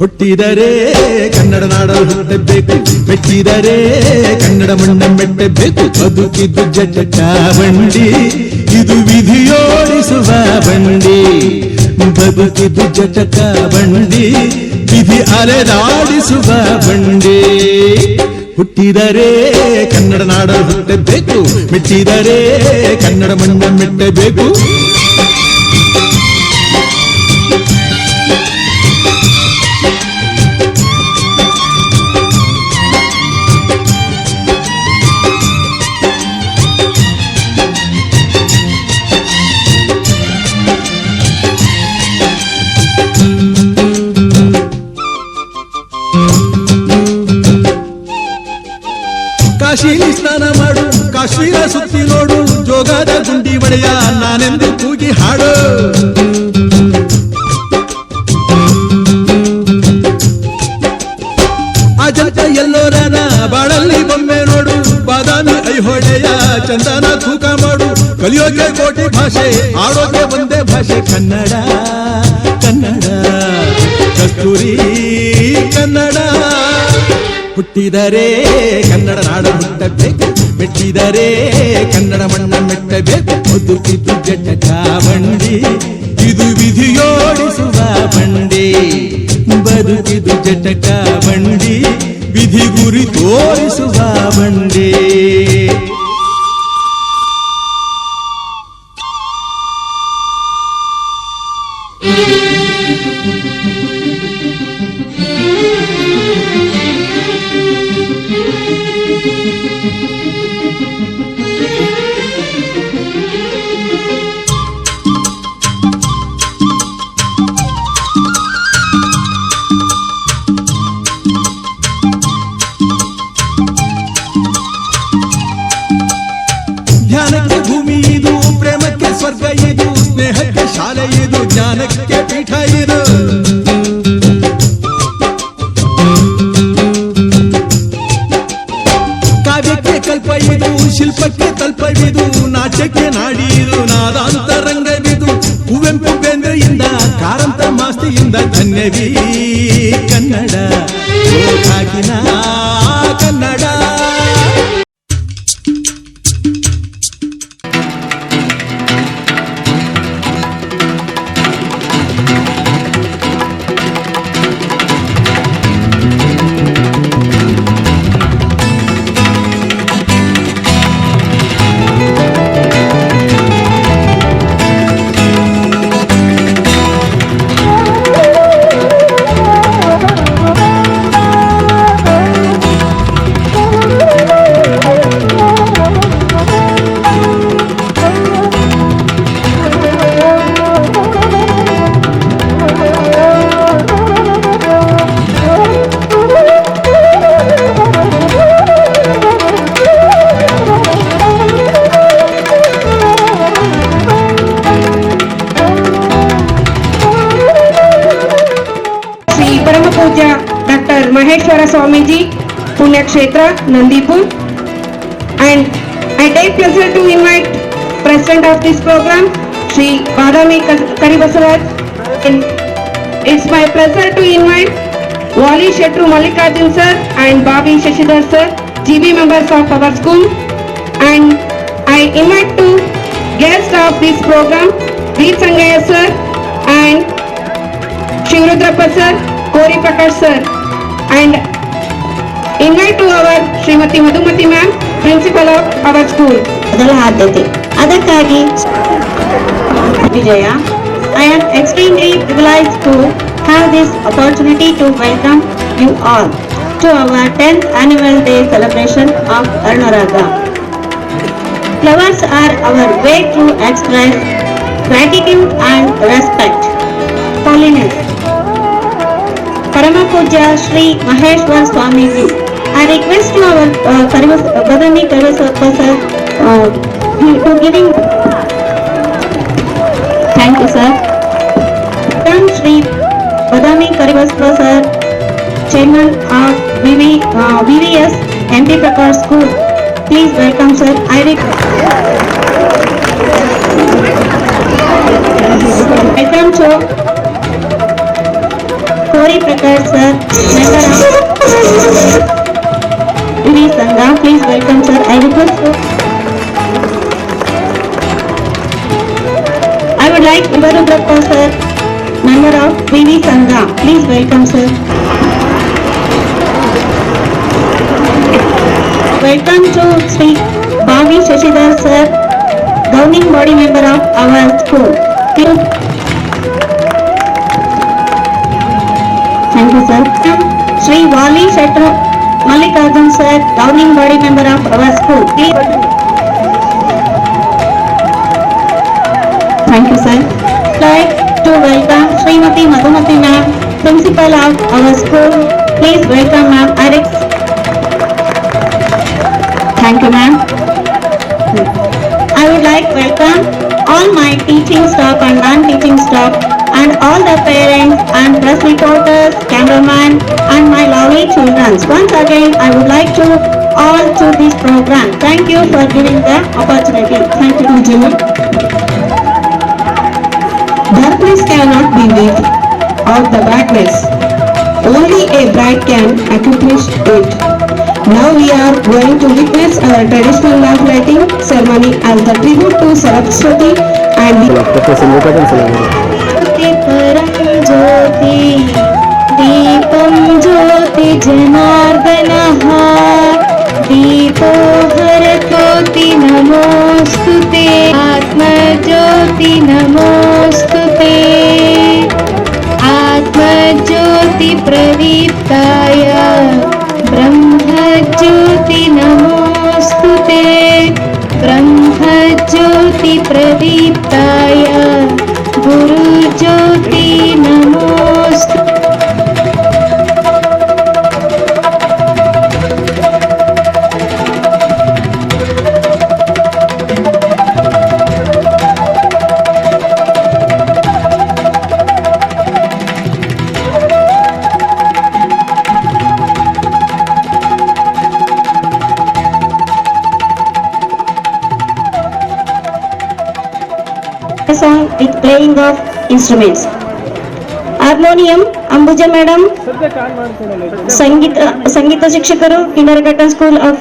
ಹುಟ್ಟಿದರೆ ಕನ್ನಡ ನಾಡಲು ಹುಟ್ಟಬೇಕು, ಮೆಚ್ಚಿದರೆ ಕನ್ನಡ ಮಣ್ಣ ಮೆಟ್ಟಬೇಕು. ಬದುಕಿದ್ದು ಜಟಕ ಬಂಡಿ, ಇದು ವಿಧಿಯೋಡಿಸುವ ಬಂಡಿ. ಬದುಕಿದ್ದು ಜಟಕ ಬಂಡಿ, ವಿಧಿ ಅಲೆದಾಡಿಸುವ ಬಂಡಿ. ಹುಟ್ಟಿದರೆ ಕನ್ನಡ ನಾಡಲು ಹುಟ್ಟಬೇಕು, ಮೆಚ್ಚಿದರೆ ಕನ್ನಡ ಮಣ್ಣ ಮೆಟ್ಟಬೇಕು. ಕಾಶಿಲಿ ಸ್ನಾನ ಮಾಡು, ಕಾಶ್ಮೀರ ಸುತ್ತಿ ನೋಡು, ಜೋಗದ ಗುಂಡಿ ಒಡೆಯ ನಾನೆಂದು ಕೂಗಿ ಹಾಡು. ಅಜಂತ ಎಲ್ಲೋರನ ಬಾಳಲ್ಲಿ ಬೊಮ್ಮೆ ನೋಡು, ಬಾದಾಮಿ ಐಹೊಳೆಯ ಚಂದನ ತೂಕ ಮಾಡು. ಕಲಿಯೋಕೆ ಕೋಟಿ ಭಾಷೆ, ಆಡೋಕೆ ಒಂದೇ ಭಾಷೆ ಕನ್ನಡ. ಕನ್ನಡ ಕಸ್ತೂರಿ ಕನ್ನಡ. ಹುಟ್ಟಿದರೆ ಕನ್ನಡ ನಾಡ ಹುಟ್ಟಬೇಕು, ಮೆಟ್ಟಿದರೆ ಕನ್ನಡ ಮಣ್ಣ ಮೆಟ್ಟಬೇಕು. ಬದುಕಿದ್ದು ಜಟಕ ಬಂಡಿ, ಇದು ವಿಧಿಯೋಡಿಸುವ ಬಂಡಿ. ಬದುಕಿದ್ದು ಜಟಕ ಬಂಡಿ, ವಿಧಿ ಗುರಿ ತೋರಿಸುವ ಬಂಡಿ. ಧ್ಯಾನಕ್ಕೆ ಭೂಮಿ ಇದು, ಪ್ರೇಮಕ್ಕೆ ಸ್ವರ್ಗ ಇದು, ಸ್ನೇಹಕ್ಕೆ ಶಾಲೆ ಇದು, ಜ್ಞಾನಕ್ಕೆ ಪೀಠ ಇದು. ಕಾವ್ಯಕ್ಕೆ ಕಲ್ಪ ಇದು, ಶಿಲ್ಪಕ್ಕೆ ತಲ್ಪವಿದು, ನಾಟ್ಯಕ್ಕೆ ನಾಡಿ ಇದು, ನಾದಾಂತರಂಗವಿದು. Kuvempu ಬೇಂದ್ರೆಯಿಂದ, Karanth ಮಾಸ್ತಿಯಿಂದ ಧನ್ಯವೀ Kannada. ಕಾಗಿನ Kannada. Maheshwara Swamiji, Punya Kshetra, Nandipur, and I take pleasure to invite President of this program, Shri Badami Karibasaraj, and it's my pleasure to invite Wali Shetru Mallikarjun sir and Babi Shashidhar sir, GB members of our school, and I invite to guest of this program, Veer Sangaya sir and Shivrudhrappa sir, Kori Prakash sir, and invite to our Srimati Madhumati ma'am, principal of our school. ಅದಕ್ಕಾಗಿ Vijaya, I am extremely privileged to have this opportunity to welcome you all to our 10th annual day celebration of Arunaraga. Flowers are our way to express gratitude and respect. Holiness. Parama Pujya Shri Maheshwara Swamiji. I request to our Badami Karibasaraj sir to giving. Thank you, sir. Welcome Shri Badami Karibasva, sir, Chairman of VVS MP Prakash School. Please welcome, sir. Welcome to Kori Prakash, sir, member of VV Sangha. Please welcome, sir. I request you. I would like Vivarudrappa, sir, member of VV Sangha. Please welcome, sir. Welcome to Sri Bhavi Shashidhar, sir, governing body member of our school. Thank you, sir. Sri Wali Shetru Mallikarjun, sir, governing body member of our school. Thank you, sir. Like to welcome Srimati Madhumati ma'am, principal of our school. Please welcome ma'am. Thank you, ma'am. I would like to welcome all my teaching staff and non-teaching staff and all the parents and press reporters, cameraman and my lovely children. Once again, I would like to all to this program. Thank you for giving the opportunity. Thank you, Jimmy. Darkness cannot be rid of the brightness. Only a bright can accomplish it. Now we are going to witness our traditional lamp lighting ceremony as the tribute to Saraswati and the Paranjyoti Deepam Jyoti Janardanaha Deepo Haratoti Namostute Atma Jyoti Namostute Atma Jyoti Pradiptaya Brahma Jyoti Namostute Brahma Jyoti Pradiptaya Guru Jyoti Namostute. Song with playing of instruments. Harmonium Ambuja madam, Sangita Shikshakaru, Kindergarten School of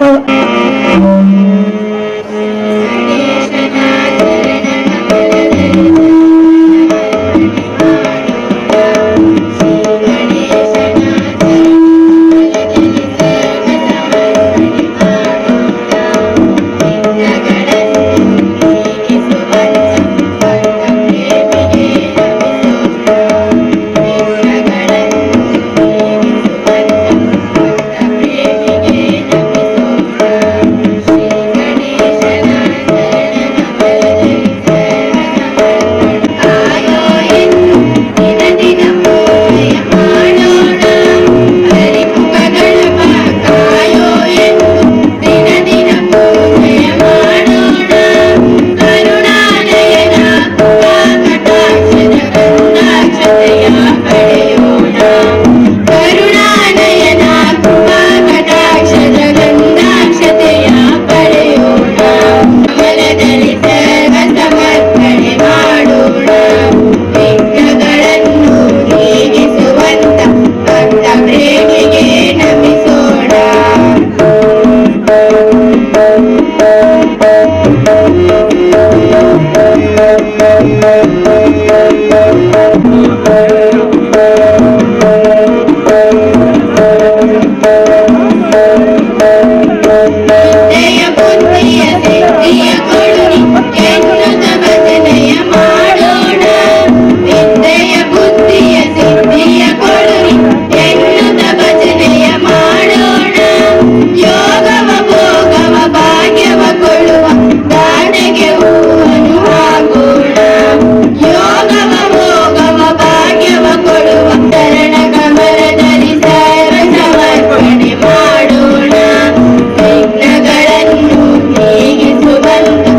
ನೀಗಿಸುವಂತ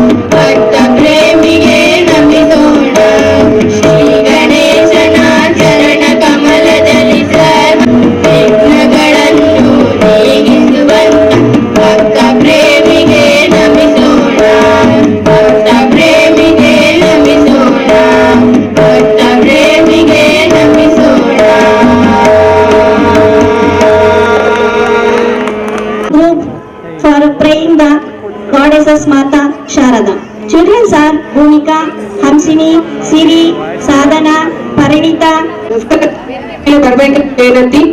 Mata Sharada. Children are Bhumika, Hamsini, Siri, Sadhana, Parinita. ಬರಬೇಕು ವಿನಂತಿ.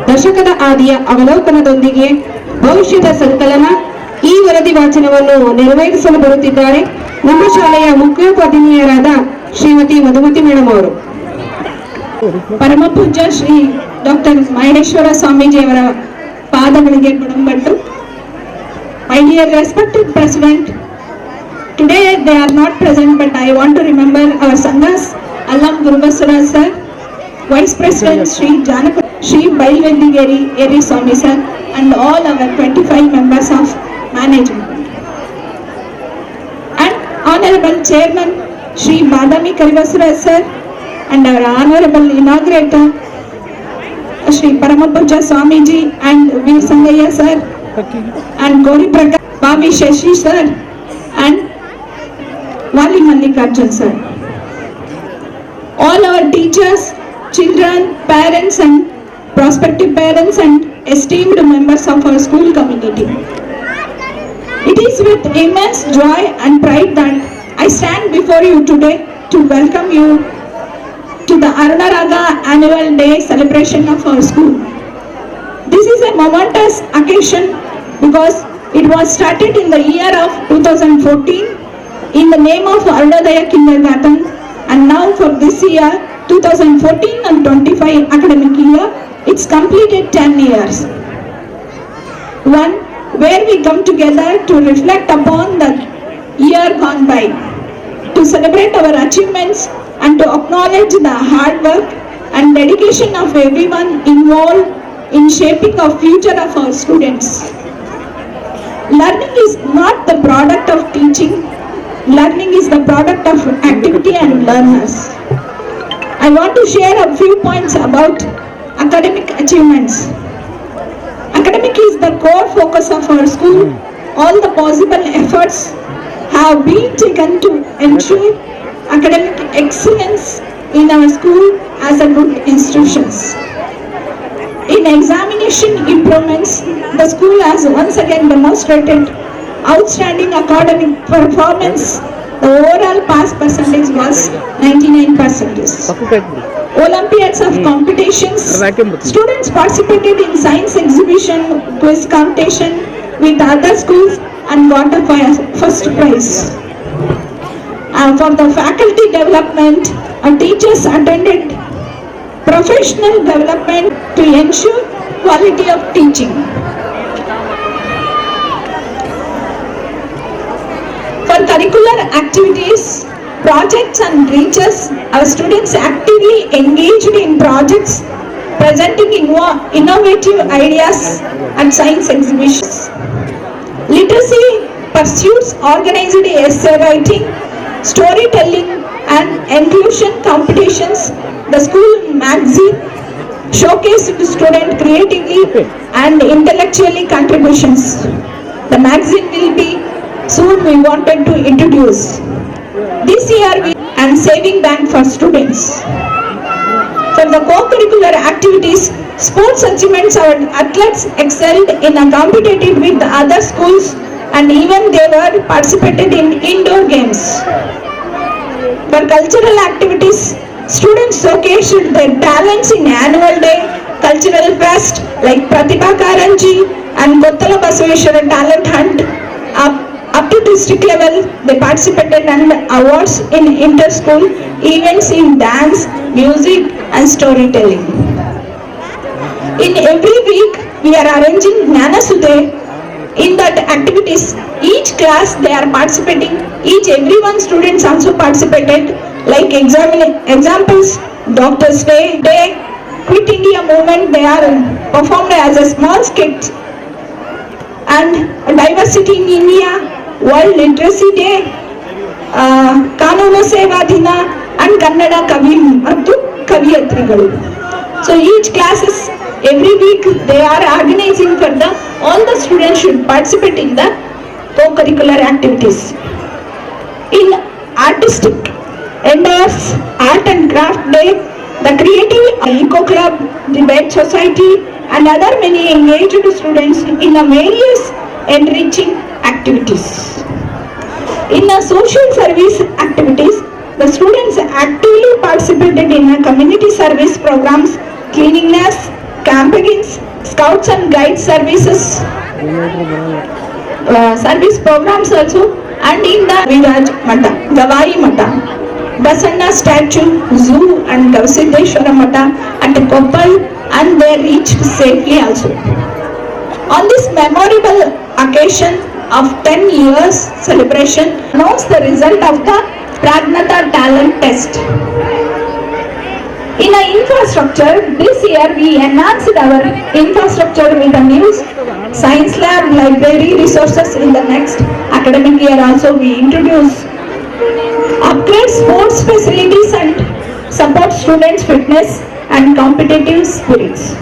ದಶಕದ ಆದಿಯ ಅವಲೋಕನದೊಂದಿಗೆ ಭವಿಷ್ಯದ ಸಂಕಲನ ಈ ವರದಿ ವಾಚನವನ್ನು ನೆರವೇರಿಸಲು ಬರುತ್ತಿದ್ದಾರೆ ನಮ್ಮ ಶಾಲೆಯ ಮುಖ್ಯೋಪಾಧ್ಯಾಯರಾದ ಶ್ರೀಮತಿ ಮಧುಮತಿ ಮೇಡಮ್ ಅವರು. ಪರಮ ಪೂಜ್ಯ ಶ್ರೀ ಡಾಕ್ಟರ್ ಮಹೇಶ್ವರ ಸ್ವಾಮೀಜಿ ಅವರ ಪಾದಗಳಿಗೆ ಗುಣಂಬಟ್ಟು. My dear respected President, today they are not present, but I want to remember our Sanghas Allam Gurubasura sir, Vice President Sri Janapati, Sri Bailvendigeri Eri Swami sir, and all our 25 members of management. And Honorable Chairman Sri Badami Karivasura sir, and our Honorable Inaugurator Sri Paramapuja Swamiji and Veer Sangaya sir, and Gori Prakash, Bami Shashi sir, and Wali Mallikarjun sir. All our teachers, children, parents and prospective parents and esteemed members of our school community. It is with immense joy and pride that I stand before you today to welcome you to to the Arunaraga Annual Day celebration of our school. This is a momentous occasion because it was started in the year of 2014 in the name of Arunodaya Kindergarten, and now for this year 2014 and 25 academic year, it's completed 10 years. One where we come together to reflect upon the year gone by, to celebrate our achievements and to acknowledge the hard work and dedication of everyone involved in shaping the future of our students. Learning is not the product of teaching, learning is the product of activity and learners. I want to share a few points about academic achievements. Academic is the core focus of our school. All the possible efforts have been taken to ensure academic excellence in our school as a good institutions. In examination improvements, the school has once again demonstrated outstanding academic performance. The overall pass percentage was 99%. Olympiads of competitions, students participated in science exhibition, quiz competition with other schools and got a first prize. For the faculty development, teachers attended professional development to ensure quality of teaching. For curricular activities, projects and research, our students actively engaged in projects presenting innovative ideas at science exhibitions. Literacy pursuits organized essay writing, storytelling and inclusion competitions. The school magazine showcased student creatively and intellectually contributions. The magazine will be soon we wanted to introduce. This year we and saving bank for students. For the co-curricular activities, sports achievements, our athletes excelled in a competitive with the other schools and even they were participated in indoor games. For cultural activities, students showcased their talents in annual day, cultural fest like Pratibha Karanji and Kottala Basaveshwara talent hunt. Up to district level, they participated and awards in inter-school events in dance, music and storytelling. In every week, we are arranging Gnana Sudhe. In that activities, each class they are participating, everyone students also participated, like examples, Doctor's Day, Quit India movement, they are performed as a small skit, and Diversity in India, World Literacy Day, Kanunu Seva Dina and Kannada Kaviyatrigalu. So each classes every week they are organizing for all the students should participate in the co-curricular activities. In artistic endeavors, art and craft day, the creative eco club, debate society and other many engaged students in the various enriching activities. In the social service activities, the students actively participated in community service programs, cleanliness, campaigns, scouts and guide services, service programs also, and in the Viraj Mata, Gavari Mata, Basanna statue, zoo and Gavsiddeshwara Mata at Koppal, and they reached safely also. On this memorable occasion of 10 years celebration, announced the result of the Pragnata talent test. In our infrastructure, this year we enhanced our infrastructure with a new science lab, library resources. In the next academic year also we introduce upgrade sports facilities and support students' fitness and competitive spirits.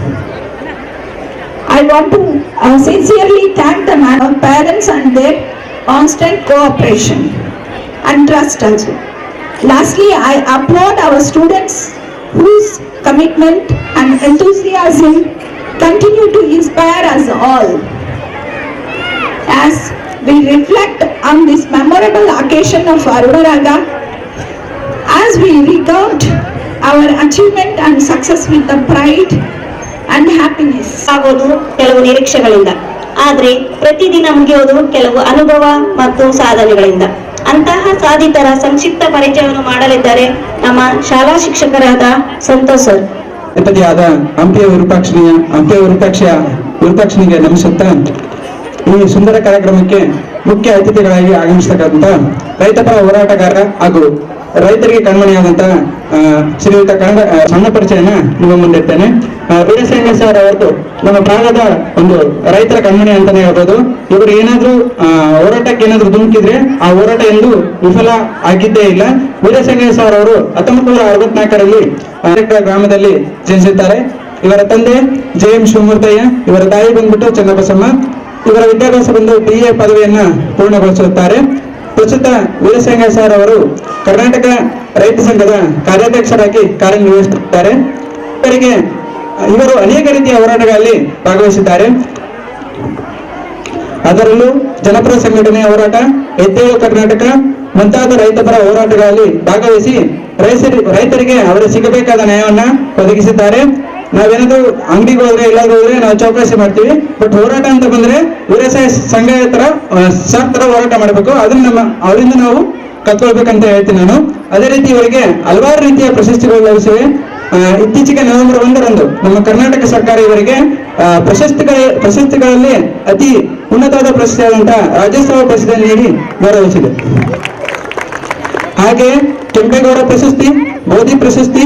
I want to sincerely thank the parents and their constant cooperation and trust also. Lastly, I applaud our students whose commitment and enthusiasm continue to inspire us all. As we reflect on this memorable occasion of Arunaraga, as we recount our achievement and success with the pride and happiness. ಆಗೋದು ಕೆಲವು ನಿರೀಕ್ಷೆಗಳಿಂದ, ಆದ್ರೆ ಪ್ರತಿದಿನ ಮುಗಿಯೋದು ಕೆಲವು ಅನುಭವ ಮತ್ತು ಸಾಧನೆಗಳಿಂದ. ಅಂತಹ ಸಾಧಿತರ ಸಂಕ್ಷಿಪ್ತ ಪರಿಚಯವನ್ನು ಮಾಡಲಿದ್ದಾರೆ ನಮ್ಮ ಶಾಲಾ ಶಿಕ್ಷಕರಾದ ಸಂತೋಷ್ ಸರ್. ಅತಿಥಿಯಾದ ಹಂಪಿಯ ವಿರೂಪಾಕ್ಷಿನಿಗೆ ನಮಿಸುತ್ತಾ ಈ ಸುಂದರ ಕಾರ್ಯಕ್ರಮಕ್ಕೆ ಮುಖ್ಯ ಅತಿಥಿಗಳಾಗಿ ಆಗಮಿಸತಕ್ಕಂಥ ರೈತಪರ ಹೋರಾಟಗಾರ ಹಾಗೂ ರೈತರಿಗೆ ಕಣ್ಮಣಿಯಾದಂತಹ ಶ್ರೀಯುತ ಸಣ್ಣ ಪರಿಚಯನ ನಿಮ್ಮ ಮುಂದಿರ್ತೇನೆ. ವೀರಸೇನ ಸರ್ ಅವರದು ನಮ್ಮ ಭಾಗದ ಒಂದು ರೈತರ ಕಣ್ಮಣಿ ಅಂತಾನೆ ಹೇಳ್ಬೋದು. ಇವರು ಏನಾದ್ರೂ ಹೋರಾಟಕ್ಕೆ ಏನಾದ್ರೂ ಧುಮುಕಿದ್ರೆ ಆ ಹೋರಾಟ ಎಂದು ವಿಫಲ ಆಗಿದ್ದೇ ಇಲ್ಲ. ವೀರಸೇನ ಸರ್ ಅವರು 1964ರಲ್ಲಿ ಗ್ರಾಮದಲ್ಲಿ ಜನಿಸಿದ್ದಾರೆ. ಇವರ ತಂದೆ JM ಶಿವಮೂರ್ತಯ್ಯ, ಇವರ ತಾಯಿ ಬಂದ್ಬಿಟ್ಟು ಚನ್ನಬಸಮ್ಮ. ಇವರ ವಿದ್ಯಾಭ್ಯಾಸ ಬಂದು BA ಪದವಿಯನ್ನ ಪೂರ್ಣಗೊಳಿಸುತ್ತಾರೆ. ಪ್ರಸ್ತುತ ವೀರಸೇನ ಸರ್ ಅವರು ಕರ್ನಾಟಕ ರೈತ ಸಂಘದ ಕಾರ್ಯಾಧ್ಯಕ್ಷರಾಗಿ ಕಾರ್ಯನಿರ್ವಹಿಸುತ್ತಿದ್ದಾರೆ. ಇವರು ಅನೇಕ ರೀತಿಯ ಹೋರಾಟಗಳಲ್ಲಿ ಭಾಗವಹಿಸಿದ್ದಾರೆ. ಅದರಲ್ಲೂ ಜನಪರ ಸಂಘಟನೆಯ ಹೋರಾಟ, ಎದ್ದೇಳು ಕರ್ನಾಟಕ ಮುಂತಾದ ರೈತಪರ ಹೋರಾಟಗಳಲ್ಲಿ ಭಾಗವಹಿಸಿ ರೈತರಿಗೆ ಅವರ ಸಿಗಬೇಕಾದ ನ್ಯಾಯವನ್ನ ಒದಗಿಸಿದ್ದಾರೆ. ನಾವೇನಾದ್ರೂ ಅಂಗಡಿಗೆ ಹೋದ್ರೆ ಎಲ್ಲಾದ್ರೂ ಹೋದ್ರೆ ನಾವು ಚೌಕಾಸಿ ಮಾಡ್ತೀವಿ, ಬಟ್ ಹೋರಾಟ ಅಂತ ಬಂದ್ರೆ ವೀರಶೈವ ಸಂಘ ತರ ಹೋರಾಟ ಮಾಡಬೇಕು. ಅದನ್ನ ಅವರಿಂದ ನಾವು ಕತ್ಕೊಳ್ಬೇಕಂತ ಹೇಳ್ತೀನಿ ನಾನು. ಅದೇ ರೀತಿ ಇವರಿಗೆ ಹಲವಾರು ರೀತಿಯ ಪ್ರಶಸ್ತಿಗಳು ಲಭಿಸಿವೆ. ಇತ್ತೀಚೆಗೆ ನವೆಂಬರ್ 1ರಂದು ನಮ್ಮ ಕರ್ನಾಟಕ ಸರ್ಕಾರ ಇವರಿಗೆ ಪ್ರಶಸ್ತಿಗಳಲ್ಲಿ ಅತಿ ಉನ್ನತವಾದ ಪ್ರಶಸ್ತಿಯಾದಂತಹ ರಾಜ್ಯೋತ್ಸವ ಪ್ರಶಸ್ತಿ ನೀಡಿ ಗೌರವಿಸಿದೆ. ಹಾಗೆ ಕೆಂಪೇಗೌಡ ಪ್ರಶಸ್ತಿ, ಬೋಧಿ ಪ್ರಶಸ್ತಿ,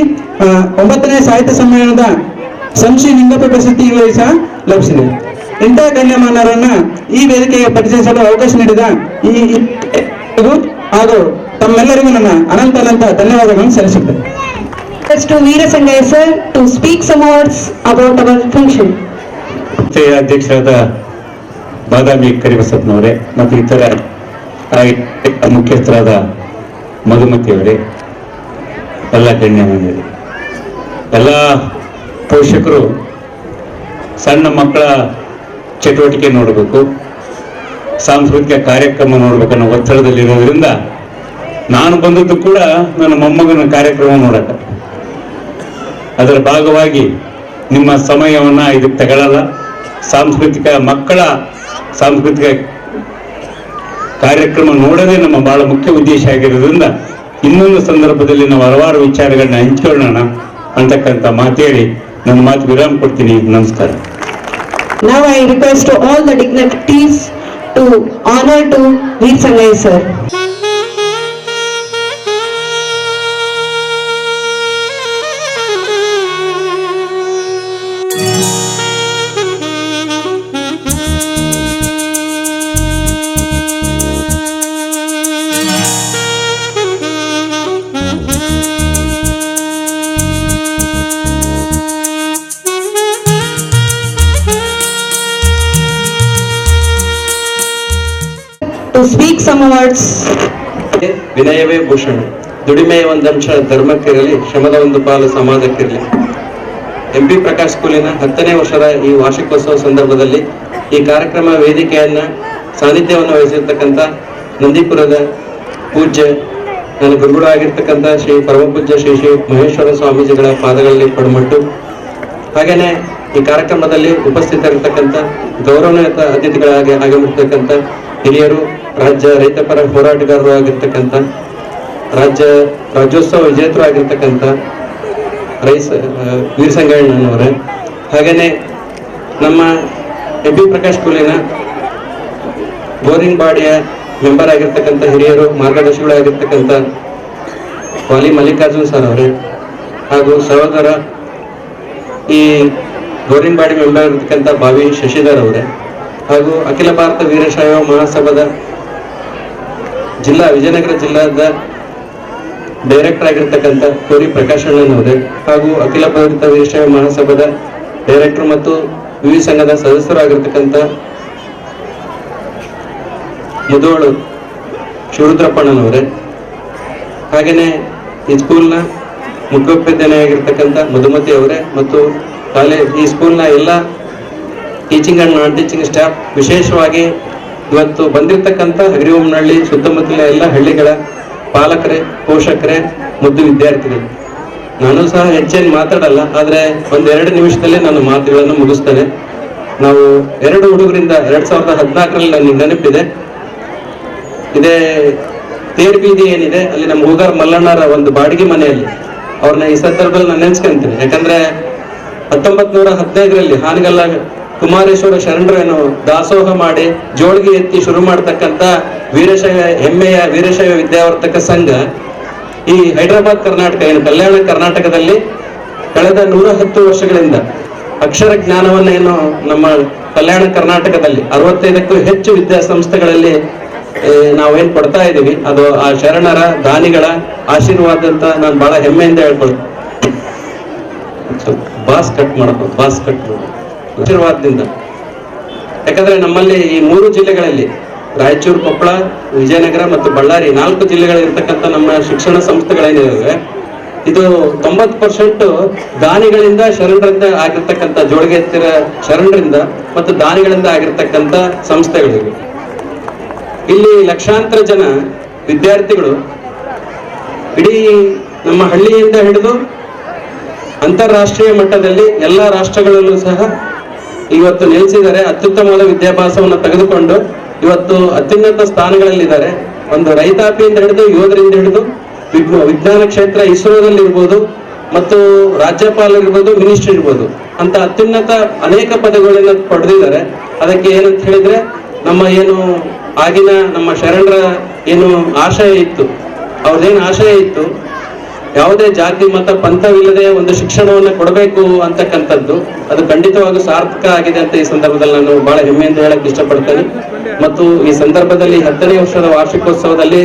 9ನೇ ಸಾಹಿತ್ಯ ಸಮ್ಮೇಳನದ ಸಂಶಿ ನಿಂಗಪ್ಪ ಪ್ರಶಸ್ತಿಗಳು ಸಹ ಲಭಿಸಿದೆ. ಇಂತಹ ಗಣ್ಯಮಾನರನ್ನ ಈ ವೇದಿಕೆಗೆ ಪರಿಚಯಿಸಲು ಅವಕಾಶ ನೀಡಿದ ಹಾಗೂ ತಮ್ಮೆಲ್ಲರಿಗೂ ನನ್ನ ಅನಂತ ಧನ್ಯವಾದಗಳನ್ನು ಸಲ್ಲಿಸುತ್ತೇನೆ. To Veerasangaya sir to speak some words about our function. ಅಧ್ಯಕ್ಷರಾದ ಬಾದಾಮಿ ಕರಿಬಸಪ್ಪನವರೇ ಮತ್ತು ಇತರ ಮುಖ್ಯಸ್ಥರಾದ ಮಧುಮತಿಯವರೇ, ಎಲ್ಲ ಗಣ್ಯಮಾನ್ಯರೇ, ಎಲ್ಲ ಪೋಷಕರು ಸಣ್ಣ ಮಕ್ಕಳ ಚಟುವಟಿಕೆ ನೋಡಬೇಕು, ಸಾಂಸ್ಕೃತಿಕ ಕಾರ್ಯಕ್ರಮ ನೋಡ್ಬೇಕನ್ನೋ ಒತ್ತಡದಲ್ಲಿರೋದ್ರಿಂದ ನಾನು ಬಂದದ್ದು ಕೂಡ ನನ್ನ ಮೊಮ್ಮಗನ ಕಾರ್ಯಕ್ರಮ ನೋಡಕ. ಅದರ ಭಾಗವಾಗಿ ನಿಮ್ಮ ಸಮಯವನ್ನ ಇದಕ್ಕೆ ತಗೊಳ್ಳಲ್ಲ. ಮಕ್ಕಳ ಸಾಂಸ್ಕೃತಿಕ ಕಾರ್ಯಕ್ರಮ ನೋಡೋದೇ ನಮ್ಮ ಬಹಳ ಮುಖ್ಯ ಉದ್ದೇಶ ಆಗಿರೋದ್ರಿಂದ ಇನ್ನೊಂದು ಸಂದರ್ಭದಲ್ಲಿ ನಾವು ಹಲವಾರು ವಿಚಾರಗಳನ್ನ ಹಂಚಿಕೊಳ್ಳೋಣ ಅಂತಕ್ಕಂಥ ಮಾತೇಳಿ ನನ್ನ ಮಾತು ವಿರಾಮ ಕೊಡ್ತೀನಿ. ನಮಸ್ಕಾರ. Now I request to all the dignitaries to honor to Veerasangaya sir. To speak some words. ವಿನಯವೇ ಭೂಷಣ, ದುಡಿಮೆಯ ಒಂದಂಶ ಧರ್ಮಕ್ಕಿರಲಿ, ಶ್ರಮದ ಒಂದು ಪಾಲು ಸಮಾಜಕ್ಕಿರಲಿ. MP ಪ್ರಕಾಶ್ ಸ್ಕೂಲಿನ 10ನೇ ವರ್ಷದ ಈ ವಾರ್ಷಿಕೋತ್ಸವ ಸಂದರ್ಭದಲ್ಲಿ ಈ ಕಾರ್ಯಕ್ರಮ ವೇದಿಕೆಯನ್ನ ಸಾನ್ನಿಧ್ಯವನ್ನು ವಹಿಸಿರ್ತಕ್ಕಂಥ ನಂದೀಪುರದ ಪೂಜ್ಯ ನನ್ನ ಗುರುಗಳು ಆಗಿರ್ತಕ್ಕಂಥ ಶ್ರೀ ಪರಮಪೂಜ್ಯ ಶ್ರೀ ಮಹೇಶ್ವರ ಸ್ವಾಮೀಜಿಗಳ ಪಾದಗಳಲ್ಲಿ ಪಡಮಟ್ಟು, ಹಾಗೇನೆ ಈ ಕಾರ್ಯಕ್ರಮದಲ್ಲಿ ಉಪಸ್ಥಿತರಿರ್ತಕ್ಕಂಥ ಗೌರವಾನ್ವಿತ ಅತಿಥಿಗಳಾಗಿ ಆಗಮಿರ್ತಕ್ಕಂಥ ಹಿರಿಯರು, ರಾಜ್ಯ ರೈತಪರ ಹೋರಾಟಗಾರರು ಆಗಿರ್ತಕ್ಕಂಥ, ರಾಜ್ಯೋತ್ಸವ ವಿಜೇತರು ಆಗಿರ್ತಕ್ಕಂಥ ವೀರಸಂಗಯ್ಯನವರೇ, ಹಾಗೇನೆ ನಮ್ಮ MP ಪ್ರಕಾಶ್ ಸ್ಕೂಲಿನ ಬೋರಿಂಗ್ ಬಾಡಿಯ ಮೆಂಬರ್ ಆಗಿರ್ತಕ್ಕಂಥ ಹಿರಿಯರು, ಮಾರ್ಗದರ್ಶಿಗಳು ಆಗಿರ್ತಕ್ಕಂಥ ವಾಲಿ ಮಲ್ಲಿಕಾರ್ಜುನ್ ಸರ್ ಅವರೇ, ಹಾಗೂ ಸಹೋದರ ಈ ಬೋರಿಂಗ್ ಬಾಡಿ ಮೆಂಬರ್ ಆಗಿರ್ತಕ್ಕಂಥ ಬಾವಿ ಶಶಿಧರ್ ಅವರೇ, ಹಾಗೂ ಅಖಿಲ ಭಾರತ ವೀರಶೈವ ಮಹಾಸಭಾದ ವಿಜಯನಗರ ಜಿಲ್ಲಾದ ಡೈರೆಕ್ಟರ್ ಆಗಿರ್ತಕ್ಕಂಥ ಕೋರಿ ಪ್ರಕಾಶ್ ಅಣ್ಣನವರೇ, ಹಾಗೂ ಅಖಿಲ ಭಾರತ ವೀರಶೈವ ಮಹಾಸಭಾದ ಡೈರೆಕ್ಟರ್ ಮತ್ತು ವಿವಿ ಸಂಘದ ಸದಸ್ಯರಾಗಿರ್ತಕ್ಕಂಥ ಮುದೋಳು ಶಿವರುದ್ರಪ್ಪಣ್ಣನವರೇ, ಹಾಗೇನೆ ಈ ಸ್ಕೂಲ್ನ ಮುಖ್ಯೋಪಾಧ್ಯಾಯರಾಗಿರ್ತಕ್ಕಂಥ ಮಧುಮತಿ ಅವರೇ ಮತ್ತು ಈ ಸ್ಕೂಲ್ನ ಎಲ್ಲ teaching and non teaching staff, ವಿಶೇಷವಾಗಿ ಇವತ್ತು ಬಂದಿರತಕ್ಕಂಥ ಹಗರಿಬೊಮ್ಮನಹಳ್ಳಿ ಸುತ್ತಮುತ್ತಲಿನ ಎಲ್ಲ ಹಳ್ಳಿಗಳ ಪಾಲಕರೇ, ಪೋಷಕರೇ, ಮುದ್ದು ವಿದ್ಯಾರ್ಥಿಗಳು, ನಾನು ಸಹ ಹೆಚ್ಚೇನು ಮಾತಾಡಲ್ಲ, ಆದ್ರೆ ಒಂದೆರಡು ನಿಮಿಷದಲ್ಲಿ ನಾನು ಮಾತುಗಳನ್ನು ಮುಗಿಸ್ತೇನೆ. ನಾವು 2 ಹುಡುಗರಿಂದ 2014ರಲ್ಲಿ ನನಗೆ ನೆನಪಿದೆ, ಇದೇ ತೇರ್ ಬೀದಿ ಏನಿದೆ ಅಲ್ಲಿ ನಮ್ಮ ಹೂಗಾರ್ ಮಲ್ಲಣ್ಣರ ಒಂದು ಬಾಡಿಗೆ ಮನೆಯಲ್ಲಿ ಅವ್ರನ್ನ ಈ ಸಂದರ್ಭದಲ್ಲಿ ನಾನು ನೆನ್ಸ್ಕೊಂತೀನಿ. ಯಾಕಂದ್ರೆ 1915ರಲ್ಲಿ ಹಾನಗಲ್ಲ ಕುಮಾರೇಶ್ವರ ಶರಣರೇನು ದಾಸೋಹ ಮಾಡಿ ಜೋಳಿಗೆ ಎತ್ತಿ ಶುರು ಮಾಡತಕ್ಕಂತ ವೀರಶೈವ ಹೆಮ್ಮೆಯ ವೀರಶೈವ ವಿದ್ಯಾವರ್ತಕ ಸಂಘ ಈ ಹೈದರಾಬಾದ್ ಕರ್ನಾಟಕ ಏನು ಕಲ್ಯಾಣ ಕರ್ನಾಟಕದಲ್ಲಿ ಕಳೆದ 110 ವರ್ಷಗಳಿಂದ ಅಕ್ಷರ ಜ್ಞಾನವನ್ನ ಏನು ನಮ್ಮ ಕಲ್ಯಾಣ ಕರ್ನಾಟಕದಲ್ಲಿ 65ಕ್ಕೂ ಹೆಚ್ಚು ವಿದ್ಯಾಸಂಸ್ಥೆಗಳಲ್ಲಿ ನಾವೇನ್ ಕೊಡ್ತಾ ಇದ್ದೀವಿ, ಅದು ಆ ಶರಣರ ದಾನಿಗಳ ಆಶೀರ್ವಾದ ಅಂತ ನಾನು ಬಹಳ ಹೆಮ್ಮೆಯಿಂದ ಹೇಳ್ಕೊಳ್ತೀನಿ. ಬಾಸ್ ಕಟ್ ಮಾಡಬೇಕು, ಬಾಸ್ ಕಟ್ ಮಾಡಬೇಕು ಆಶೀರ್ವಾದದಿಂದ. ಯಾಕಂದ್ರೆ ನಮ್ಮಲ್ಲಿ ಈ 3 ಜಿಲ್ಲೆಗಳಲ್ಲಿ ರಾಯಚೂರು, ಕೊಪ್ಪಳ, ವಿಜಯನಗರ ಮತ್ತು ಬಳ್ಳಾರಿ 4 ಜಿಲ್ಲೆಗಳಿರ್ತಕ್ಕಂಥ ನಮ್ಮ ಶಿಕ್ಷಣ ಸಂಸ್ಥೆಗಳೇನಿವೆ, ಇದು 90% ದಾನಿಗಳಿಂದ ಶರಣರಿಂದ ಆಗಿರ್ತಕ್ಕಂಥ ಜೋಳಿಗೆ ಎತ್ತಿರ ಶರಣರಿಂದ ಮತ್ತು ದಾನಿಗಳಿಂದ ಆಗಿರ್ತಕ್ಕಂಥ ಸಂಸ್ಥೆಗಳಿವೆ. ಇಲ್ಲಿ ಲಕ್ಷಾಂತರ ಜನ ವಿದ್ಯಾರ್ಥಿಗಳು ಇಡೀ ನಮ್ಮ ಹಳ್ಳಿಯಿಂದ ಹಿಡಿದು ಅಂತಾರಾಷ್ಟ್ರೀಯ ಮಟ್ಟದಲ್ಲಿ ಎಲ್ಲ ರಾಷ್ಟ್ರಗಳಲ್ಲೂ ಸಹ ಇವತ್ತು ನೆಲೆಸಿದ್ದಾರೆ. ಅತ್ಯುತ್ತಮವಾದ ವಿದ್ಯಾಭ್ಯಾಸವನ್ನು ತೆಗೆದುಕೊಂಡು ಇವತ್ತು ಅತ್ಯುನ್ನತ ಸ್ಥಾನಗಳಲ್ಲಿದ್ದಾರೆ. ಒಂದು ರೈತಾಪಿಯಿಂದ ಹಿಡಿದು ಯೋಧರಿಂದ ಹಿಡಿದು ವಿಜ್ಞಾನ ಕ್ಷೇತ್ರ ಇಸ್ರೋದಲ್ಲಿ ಇರ್ಬೋದು ಮತ್ತು ರಾಜ್ಯಪಾಲರಿರ್ಬೋದು, ಮಿನಿಸ್ಟರ್ ಇರ್ಬೋದು ಅಂತ ಅತ್ಯುನ್ನತ ಅನೇಕ ಪದಗಳನ್ನು ಪಡೆದಿದ್ದಾರೆ. ಅದಕ್ಕೆ ಏನಂತ ಹೇಳಿದ್ರೆ ನಮ್ಮ ಏನು ಆಗಿನ ನಮ್ಮ ಶರಣರ ಏನು ಆಶಯ ಇತ್ತು, ಅವ್ರದ್ದೇನು ಆಶಯ ಇತ್ತು, ಯಾವುದೇ ಜಾತಿ ಮತ ಪಂಥವಿಲ್ಲದೆ ಒಂದು ಶಿಕ್ಷಣವನ್ನು ಕೊಡಬೇಕು ಅಂತಕ್ಕಂಥದ್ದು, ಅದು ಖಂಡಿತವಾಗೂ ಸಾರ್ಥಕ ಆಗಿದೆ ಅಂತ ಈ ಸಂದರ್ಭದಲ್ಲಿ ನಾನು ಬಹಳ ಹೆಮ್ಮೆಯಿಂದ ಹೇಳಕ್ ಇಷ್ಟಪಡ್ತೇನೆ. ಮತ್ತು ಈ ಸಂದರ್ಭದಲ್ಲಿ 10ನೇ ವರ್ಷದ ವಾರ್ಷಿಕೋತ್ಸವದಲ್ಲಿ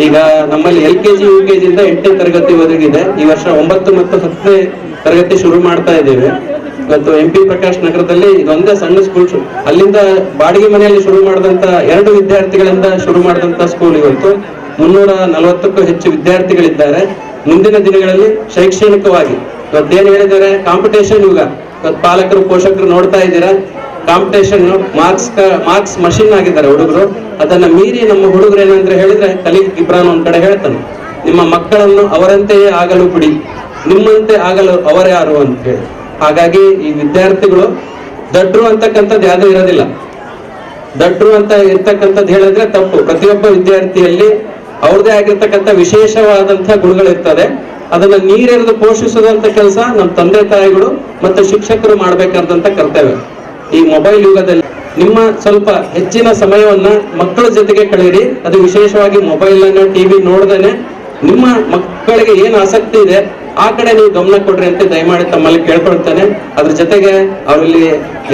ಈಗ ನಮ್ಮಲ್ಲಿ LKG UKG ಇಂದ 8ನೇ ತರಗತಿವರೆಗಿದೆ. ಈ ವರ್ಷ 9 ಮತ್ತು 10ನೇ ತರಗತಿ ಶುರು ಮಾಡ್ತಾ ಇದ್ದೇವೆ. ಇವತ್ತು MP ಪ್ರಕಾಶ್ ನಗರದಲ್ಲಿ ಇದೊಂದೇ ಸಣ್ಣ ಸ್ಕೂಲ್, ಅಲ್ಲಿಂದ ಬಾಡಿಗೆ ಮನೆಯಲ್ಲಿ ಶುರು ಮಾಡಿದಂತ 2 ವಿದ್ಯಾರ್ಥಿಗಳಿಂದ ಶುರು ಮಾಡಿದಂತ ಸ್ಕೂಲ್ ಇವತ್ತು 340ಕ್ಕೂ ಹೆಚ್ಚು ವಿದ್ಯಾರ್ಥಿಗಳಿದ್ದಾರೆ. ಮುಂದಿನ ದಿನಗಳಲ್ಲಿ ಶೈಕ್ಷಣಿಕವಾಗಿ ಇವತ್ತೇನು ಹೇಳಿದ್ದಾರೆ, ಕಾಂಪಿಟೇಷನ್ ಯುಗ. ಇವತ್ತು ಪಾಲಕರು ಪೋಷಕರು ನೋಡ್ತಾ ಇದ್ದೀರಾ, ಕಾಂಪಿಟೇಷನ್ ಮಾರ್ಕ್ಸ್ ಮಷಿನ್ ಆಗಿದ್ದಾರೆ ಹುಡುಗರು. ಅದನ್ನ ಮೀರಿ ನಮ್ಮ ಹುಡುಗರು ಏನಂದ್ರೆ ಹೇಳಿದ್ರೆ, ಖಲೀಲ್ ಗಿಬ್ರಾನ್ ಒಂದ್ ಕಡೆ ಹೇಳ್ತಾನೆ, ನಿಮ್ಮ ಮಕ್ಕಳನ್ನು ಅವರಂತೆಯೇ ಆಗಲು ಬಿಡಿ, ನಿಮ್ಮಂತೆ ಆಗಲು ಅವರ್ಯಾರು ಅಂತ ಹೇಳಿ. ಹಾಗಾಗಿ ಈ ವಿದ್ಯಾರ್ಥಿಗಳು ದಡ್ರು ಅಂತಕ್ಕಂಥದ್ದು ಯಾವ್ದು ಇರೋದಿಲ್ಲ. ದಡ್ರು ಅಂತ ಇರ್ತಕ್ಕಂಥದ್ದು ಹೇಳಿದ್ರೆ ತಪ್ಪು. ಪ್ರತಿಯೊಬ್ಬ ವಿದ್ಯಾರ್ಥಿಯಲ್ಲಿ ಅವ್ರದೇ ಆಗಿರ್ತಕ್ಕಂಥ ವಿಶೇಷವಾದಂತಹ ಗುಣಗಳಿರ್ತದೆ. ಅದನ್ನ ನೀರೆರೆದು ಪೋಷಿಸುವಂತ ಕೆಲಸ ನಮ್ಮ ತಂದೆ ತಾಯಿಗಳು ಮತ್ತು ಶಿಕ್ಷಕರು ಮಾಡ್ಬೇಕಾದಂತ ಕರ್ತವ್ಯ. ಈ ಮೊಬೈಲ್ ಯುಗದಲ್ಲಿ ನಿಮ್ಮ ಸ್ವಲ್ಪ ಹೆಚ್ಚಿನ ಸಮಯವನ್ನ ಮಕ್ಕಳ ಜೊತೆಗೆ ಕಳೀರಿ. ಅದು ವಿಶೇಷವಾಗಿ ಮೊಬೈಲ್ ಅನ್ನ TV ನೋಡ್ದೇನೆ ನಿಮ್ಮ ಮಕ್ಕಳಿಗೆ ಏನ್ ಆಸಕ್ತಿ ಇದೆ ಆ ಕಡೆ ನೀವು ಗಮನ ಕೊಡ್ರಿ ಅಂತ ದಯಮಾಡಿ ತಮ್ಮಲ್ಲಿ ಕೇಳ್ಕೊಳ್ತೇನೆ. ಅದ್ರ ಜೊತೆಗೆ ಅವರಲ್ಲಿ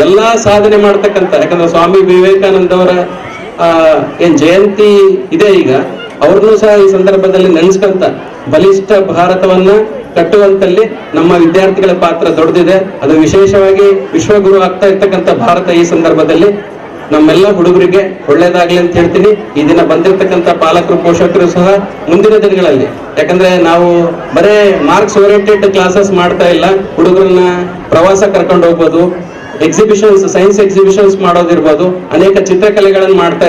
ಎಲ್ಲಾ ಸಾಧನೆ ಮಾಡ್ತಕ್ಕಂಥ, ಯಾಕಂದ್ರೆ ಸ್ವಾಮಿ ವಿವೇಕಾನಂದ ಅವರ ಏನ್ ಜಯಂತಿ ಇದೆ ಈಗ, ಅವ್ರನ್ನೂ ಸಹ ಈ ಸಂದರ್ಭದಲ್ಲಿ ನೆನೆಸ್ಕೊಂತ ಬಲಿಷ್ಠ ಭಾರತವನ್ನ ಕಟ್ಟುವಂತಲ್ಲಿ ನಮ್ಮ ವಿದ್ಯಾರ್ಥಿಗಳ ಪಾತ್ರ ದೊಡ್ಡದಿದೆ. ಅದು ವಿಶೇಷವಾಗಿ ವಿಶ್ವಗುರು ಆಗ್ತಾ ಇರ್ತಕ್ಕಂಥ ಭಾರತ ಈ ಸಂದರ್ಭದಲ್ಲಿ ನಮ್ಮೆಲ್ಲ ಹುಡುಗರಿಗೆ ಒಳ್ಳೇದಾಗ್ಲಿ ಅಂತ ಹೇಳ್ತೀನಿ. ಈ ದಿನ ಬಂದಿರತಕ್ಕಂಥ ಪಾಲಕರು ಪೋಷಕರು ಸಹ ಮುಂದಿನ ದಿನಗಳಲ್ಲಿ, ಯಾಕಂದ್ರೆ ನಾವು ಬರೇ ಮಾರ್ಕ್ಸ್ ಓರಿಯೆಂಟೆಡ್ ಕ್ಲಾಸಸ್ ಮಾಡ್ತಾ ಇಲ್ಲ, ಹುಡುಗರನ್ನ ಪ್ರವಾಸ ಕರ್ಕೊಂಡು ಹೋಗ್ಬೋದು, ಎಕ್ಸಿಬಿಷನ್ಸ್, ಸೈನ್ಸ್ ಎಕ್ಸಿಬಿಷನ್ಸ್ ಮಾಡೋದಿರ್ಬೋದು, ಅನೇಕ ಚಿತ್ರಕಲೆಗಳನ್ನು ಮಾಡ್ತಾ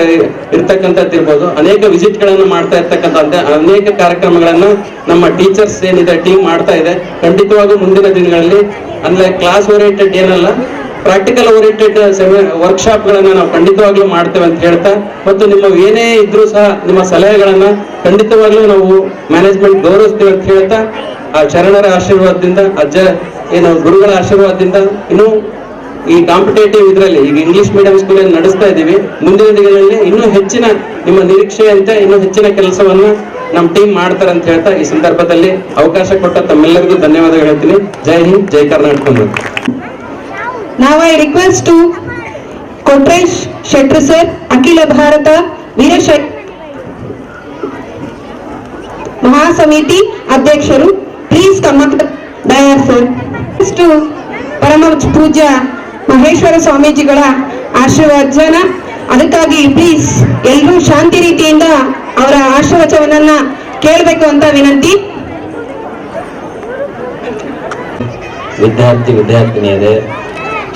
ಇರ್ತಕ್ಕಂಥದ್ದು ಇರ್ಬೋದು, ಅನೇಕ ವಿಸಿಟ್ ಗಳನ್ನ ಮಾಡ್ತಾ ಇರ್ತಕ್ಕಂಥ ಅನೇಕ ಕಾರ್ಯಕ್ರಮಗಳನ್ನ ನಮ್ಮ ಟೀಚರ್ಸ್ ಏನಿದೆ ಟೀಮ್ ಮಾಡ್ತಾ ಇದೆ. ಖಂಡಿತವಾಗೂ ಮುಂದಿನ ದಿನಗಳಲ್ಲಿ ಅಂದ್ರೆ ಕ್ಲಾಸ್ ಓರಿಯೆಂಟೆಡ್ ಏನಲ್ಲ, ಪ್ರಾಕ್ಟಿಕಲ್ ಓರಿಯೆಂಟೆಡ್ ವರ್ಕ್ಶಾಪ್ ಗಳನ್ನ ನಾವು ಖಂಡಿತವಾಗ್ಲೂ ಮಾಡ್ತೇವೆ ಅಂತ ಹೇಳ್ತಾ, ಮತ್ತು ನಿಮ್ಮ ಏನೇ ಇದ್ರೂ ಸಹ ನಿಮ್ಮ ಸಲಹೆಗಳನ್ನ ಖಂಡಿತವಾಗ್ಲೂ ನಾವು ಮ್ಯಾನೇಜ್ಮೆಂಟ್ ಗೌರವಿಸ್ತೀವಿ ಅಂತ ಹೇಳ್ತಾ, ಆ ಶರಣರ ಆಶೀರ್ವಾದದಿಂದ, ಏನು ಗುರುಗಳ ಆಶೀರ್ವಾದದಿಂದ ಇನ್ನು ಈ ಕಾಂಪಿಟೇಟಿವ್ ಇದರಲ್ಲಿ ಈಗ ಇಂಗ್ಲಿಷ್ ಮೀಡಿಯಂ ಸ್ಕೂಲ್ ನಡೆಸ್ತಾ ಇದ್ದೀವಿ. ಮುಂದಿನ ದಿನಗಳಲ್ಲಿ ಇನ್ನೂ ಹೆಚ್ಚಿನ ನಿಮ್ಮ ನಿರೀಕ್ಷೆಯಂತೆ ಇನ್ನೂ ಹೆಚ್ಚಿನ ಕೆಲಸವನ್ನ ನಮ್ಮ ಟೀಮ್ ಮಾಡ್ತಾರೆ ಅಂತ ಹೇಳ್ತಾ ಈ ಸಂದರ್ಭದಲ್ಲಿ ಅವಕಾಶ ಕೊಟ್ಟ ತಮ್ಮೆಲ್ಲರಿಗೂ ಧನ್ಯವಾದಗಳು ಹೇಳ್ತೀನಿ. ಜೈ ಹಿಂದ್, ಜೈ Karnataka. Now I request to Kotresh Shetty sir, Akhila Bharata Veerashaiva Mahasamiti Adhyaksharu, please come up dais sir. To ಪರಮ ಪೂಜ್ಯ ಮಹೇಶ್ವರ ಸ್ವಾಮೀಜಿಗಳ ಆಶೀರ್ವಚನ. ಅದಕ್ಕಾಗಿ ಪ್ಲೀಸ್ ಎಲ್ಲರೂ ಶಾಂತಿ ರೀತಿಯಿಂದ ಅವರ ಆಶೀರ್ವಚನವನ್ನ ಕೇಳಬೇಕು ಅಂತ ವಿನಂತಿ. ವಿದ್ಯಾರ್ಥಿನಿಯರೇ,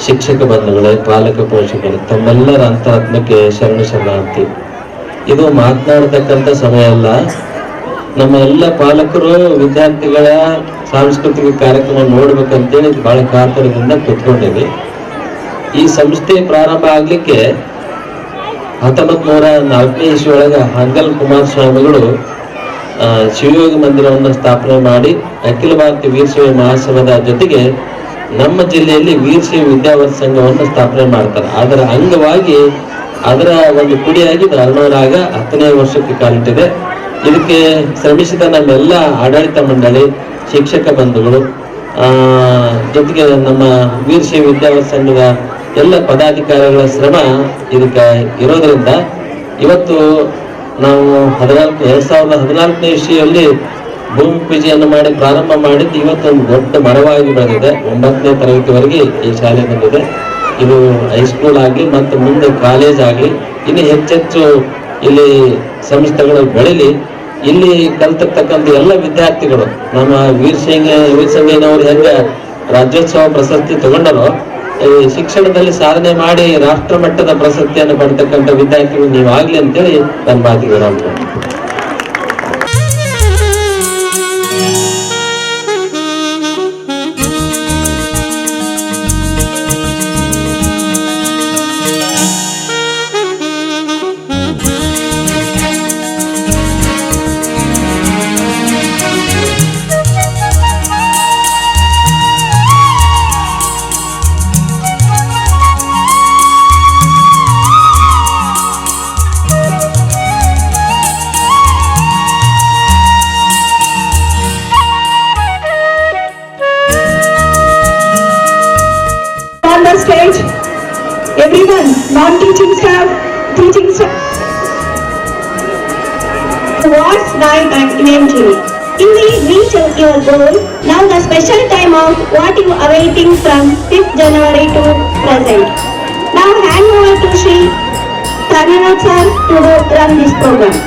ಶಿಕ್ಷಕ ಬಂಧುಗಳೇ, ಪಾಲಕ ಪೋಷಕರು, ತಮ್ಮೆಲ್ಲರ ಅಂತರಾತ್ಮಕ್ಕೆ ಶರಣ ಶರಣಾರ್ಥಿ. ಇದು ಮಾತನಾಡತಕ್ಕಂಥ ಸಮಯ ಅಲ್ಲ, ನಮ್ಮ ಎಲ್ಲ ಪಾಲಕರು ವಿದ್ಯಾರ್ಥಿಗಳ ಸಾಂಸ್ಕೃತಿಕ ಕಾರ್ಯಕ್ರಮ ನೋಡ್ಬೇಕಂತೇಳಿ ಬಹಳ ಕಾತರದಿಂದ ಕೂತ್ಕೊಂಡಿದ್ವಿ. ಈ ಸಂಸ್ಥೆ ಪ್ರಾರಂಭ ಆಗ್ಲಿಕ್ಕೆ 1904ನೇ ಇಸ್ವಿಯೊಳಗೆ ಹಾಂಗಲ್ ಕುಮಾರಸ್ವಾಮಿಗಳು ಶಿವಯೋಗಿ ಮಂದಿರವನ್ನು ಸ್ಥಾಪನೆ ಮಾಡಿ ಅಖಿಲ ಭಾರತೀಯ ವೀರಶೈವ ಮಹಾಸಭಾದ ಜೊತೆಗೆ ನಮ್ಮ ಜಿಲ್ಲೆಯಲ್ಲಿ ವೀರಶೈವ ವಿದ್ಯಾವರ್ಧಕ ಸಂಘವನ್ನು ಸ್ಥಾಪನೆ ಮಾಡ್ತಾರೆ. ಅದರ ಅಂಗವಾಗಿ ಅದರ ಒಂದು ಕುಡಿಯಾಗಿ ಧರ್ಮರಾಗ 10ನೇ ವರ್ಷಕ್ಕೆ ಕಾಲಿಟ್ಟಿದೆ. ಇದಕ್ಕೆ ಶ್ರಮಿಸಿದ ನಮ್ಮೆಲ್ಲ ಆಡಳಿತ ಮಂಡಳಿ, ಶಿಕ್ಷಕ ಬಂಧುಗಳು, ಜೊತೆಗೆ ನಮ್ಮ ವೀರಶೈವ ವಿದ್ಯಾವರ್ಧಕ ಸಂಘದ ಎಲ್ಲ ಪದಾಧಿಕಾರಿಗಳ ಶ್ರಮ ಇದಕ್ಕೆ ಇರೋದ್ರಿಂದ ಇವತ್ತು ನಾವು 2014ನೇ ಇಸ್ವಿಯಲ್ಲಿ ಭೂಮಿ ಪೂಜೆಯನ್ನು ಮಾಡಿ ಪ್ರಾರಂಭ ಮಾಡಿದ್ದು ಇವತ್ತೊಂದು ದೊಡ್ಡ ಮರವಾಗಿ ಬೆಳೆದಿದೆ. 9ನೇ ತರಗತಿವರೆಗೆ ಈ ಶಾಲೆ ಬಂದಿದೆ. ಇದು ಹೈಸ್ಕೂಲ್ ಆಗಲಿ ಮತ್ತು ಮುಂದೆ ಕಾಲೇಜ್ ಆಗಲಿ ಇನ್ನು ಹೆಚ್ಚೆಚ್ಚು ಇಲ್ಲಿ ಸಂಸ್ಥೆಗಳು ಬೆಳೀಲಿ. ಇಲ್ಲಿ ಕಲ್ತಿರ್ತಕ್ಕಂಥ ಎಲ್ಲ ವಿದ್ಯಾರ್ಥಿಗಳು ನಮ್ಮ ವೀರಸಂಗಯ್ಯನವರು ಹೆಂಗೆ ರಾಜ್ಯೋತ್ಸವ ಪ್ರಶಸ್ತಿ ತಗೊಂಡರೋ ಈ ಶಿಕ್ಷಣದಲ್ಲಿ ಸಾಧನೆ ಮಾಡಿ ರಾಷ್ಟ್ರ ಮಟ್ಟದ ಪ್ರಶಸ್ತಿಯನ್ನು ಪಡ್ತಕ್ಕಂಥ ವಿದ್ಯಾರ್ಥಿಗಳು ನೀವು ಆಗ್ಲಿ ಅಂತೇಳಿ ನನ್ನ ಮಾತಿಗೆ ವಿರಾಮ. Stage, everyone, non-teaching staff, teaching staff. Towards night and eventually. You will reach your goal. Now the special time of what you are awaiting from 5th January to present. Now hand over to Shri Karnanath sir to run this program.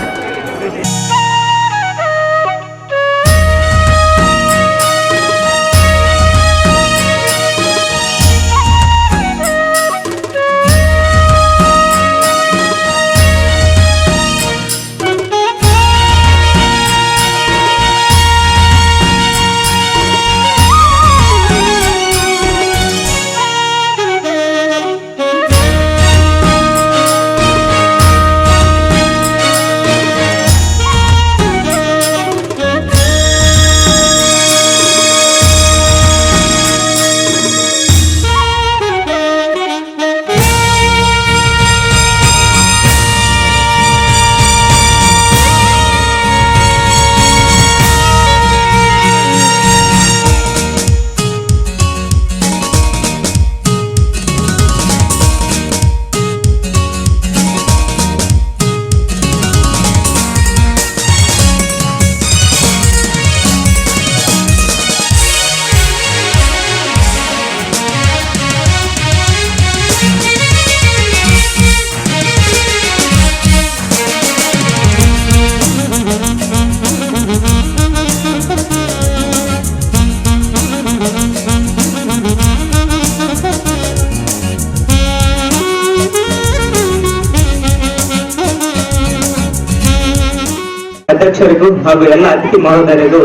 ಅಧ್ಯಕ್ಷರಿಗೂ ಹಾಗೂ ಎಲ್ಲ ಅತಿಥಿ ಮಹೋದಯರಿಗೂ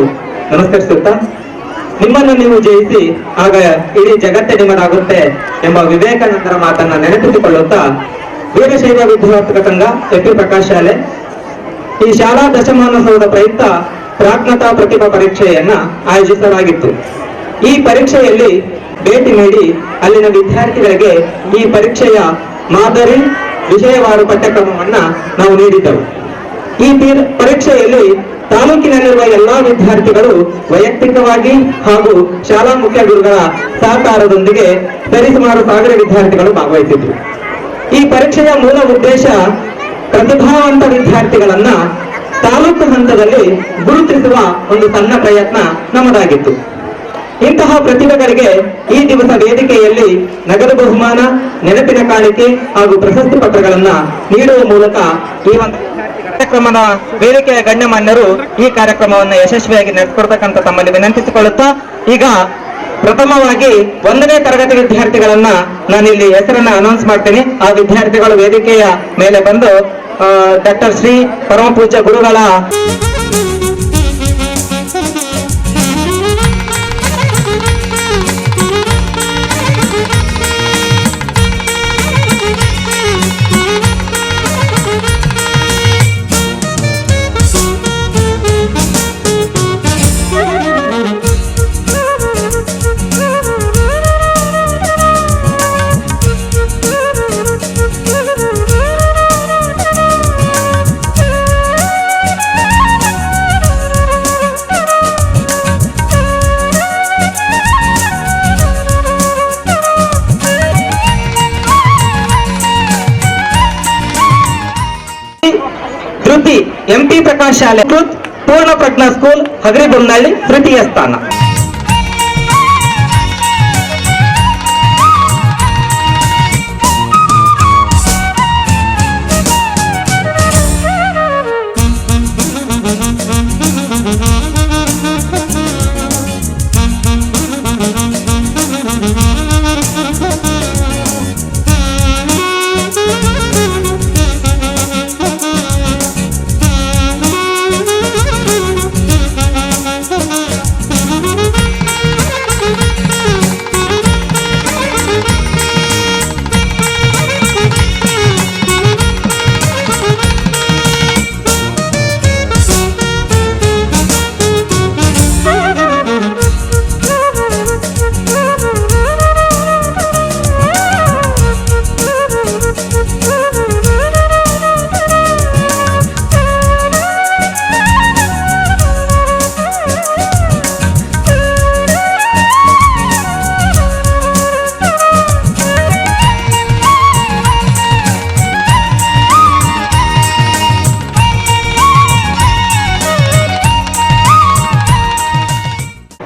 ನಮಸ್ಕರಿಸುತ್ತಾ, ನಿಮ್ಮನ್ನು ನೀವು ಜಯಿಸಿ ಆಗ ಇಡೀ ಜಗತ್ತೇ ನಿಮ್ಮದಾಗುತ್ತೆ ಎಂಬ ವಿವೇಕಾನಂದರ ಮಾತನ್ನ ನೆನಪಿಸಿಕೊಳ್ಳುತ್ತಾ, ವೀರಶೈವ ವಿದ್ಯಾವರ್ಧಕ ಸಂಘ ಎಪಿ ಪ್ರಕಾಶ್ ಶಾಲೆ ಈ ಶಾಲಾ ದಶಮಾನೋತ್ಸವದ ಪ್ರಯುಕ್ತ ಪ್ರಾಜ್ಞತಾ ಪ್ರತಿಭಾ ಪರೀಕ್ಷೆಯನ್ನ ಆಯೋಜಿಸಲಾಗಿತ್ತು. ಈ ಪರೀಕ್ಷೆಯಲ್ಲಿ ಭೇಟಿ ನೀಡಿ ಅಲ್ಲಿನ ವಿದ್ಯಾರ್ಥಿಗಳಿಗೆ ಈ ಪರೀಕ್ಷೆಯ ಮಾದರಿ ವಿಷಯವಾರು ಪಠ್ಯಕ್ರಮವನ್ನ ನಾವು ನೀಡಿದ್ದೆವು. ಈ ಪರೀಕ್ಷೆಯಲ್ಲಿ ತಾಲೂಕಿನಲ್ಲಿರುವ ಎಲ್ಲಾ ವಿದ್ಯಾರ್ಥಿಗಳು ವೈಯಕ್ತಿಕವಾಗಿ ಹಾಗೂ ಶಾಲಾ ಮುಖ್ಯ ಗುರುಗಳ ಸಹಕಾರದೊಂದಿಗೆ ಸರಿಸುಮಾರು 1000 ವಿದ್ಯಾರ್ಥಿಗಳು ಭಾಗವಹಿಸಿದ್ರು. ಈ ಪರೀಕ್ಷೆಯ ಮೂಲ ಉದ್ದೇಶ ಪ್ರತಿಭಾವಂತ ವಿದ್ಯಾರ್ಥಿಗಳನ್ನ ತಾಲೂಕು ಹಂತದಲ್ಲಿ ಗುರುತಿಸುವ ಒಂದು ಸಣ್ಣ ಪ್ರಯತ್ನ ನಮ್ಮದಾಗಿತ್ತು. ಇಂತಹ ಪ್ರತಿಭೆಗಳಿಗೆ ಈ ದಿವಸ ವೇದಿಕೆಯಲ್ಲಿ ನಗದು ಬಹುಮಾನ, ನೆನಪಿನ ಕಾಣಿಕೆ ಹಾಗೂ ಪ್ರಶಸ್ತಿ ಪತ್ರಗಳನ್ನ ನೀಡುವ ಮೂಲಕ ಈ ಒಂದು ಕಾರ್ಯಕ್ರಮದ ವೇದಿಕೆಯ ಗಣ್ಯಮಾನ್ಯರು ಈ ಕಾರ್ಯಕ್ರಮವನ್ನು ಯಶಸ್ವಿಯಾಗಿ ನಡೆಸಿಕೊಡ್ಬೇಕಂತ ತಮ್ಮಲ್ಲಿ ವಿನಂತಿಸಿಕೊಳ್ಳುತ್ತಾ, ಈಗ ಪ್ರಥಮವಾಗಿ 1ನೇ ತರಗತಿ ವಿದ್ಯಾರ್ಥಿಗಳನ್ನ ನಾನಿಲ್ಲಿ ಹೆಸರನ್ನ ಅನೌನ್ಸ್ ಮಾಡ್ತೀನಿ. ಆ ವಿದ್ಯಾರ್ಥಿಗಳು ವೇದಿಕೆಯ ಮೇಲೆ ಬಂದು ಡಾಕ್ಟರ್ ಶ್ರೀ ಪರಮ ಪೂಜ್ಯ ಗುರುಗಳ MP ಪ್ರಕಾಶ್ ಶಾಲೆ ಪೂರ್ಣ ಪ್ರಜ್ಞಾ ಸ್ಕೂಲ್ ಹಗರಿಬೊಮ್ಮನಹಳ್ಳಿ ತೃತೀಯ ಸ್ಥಾನ.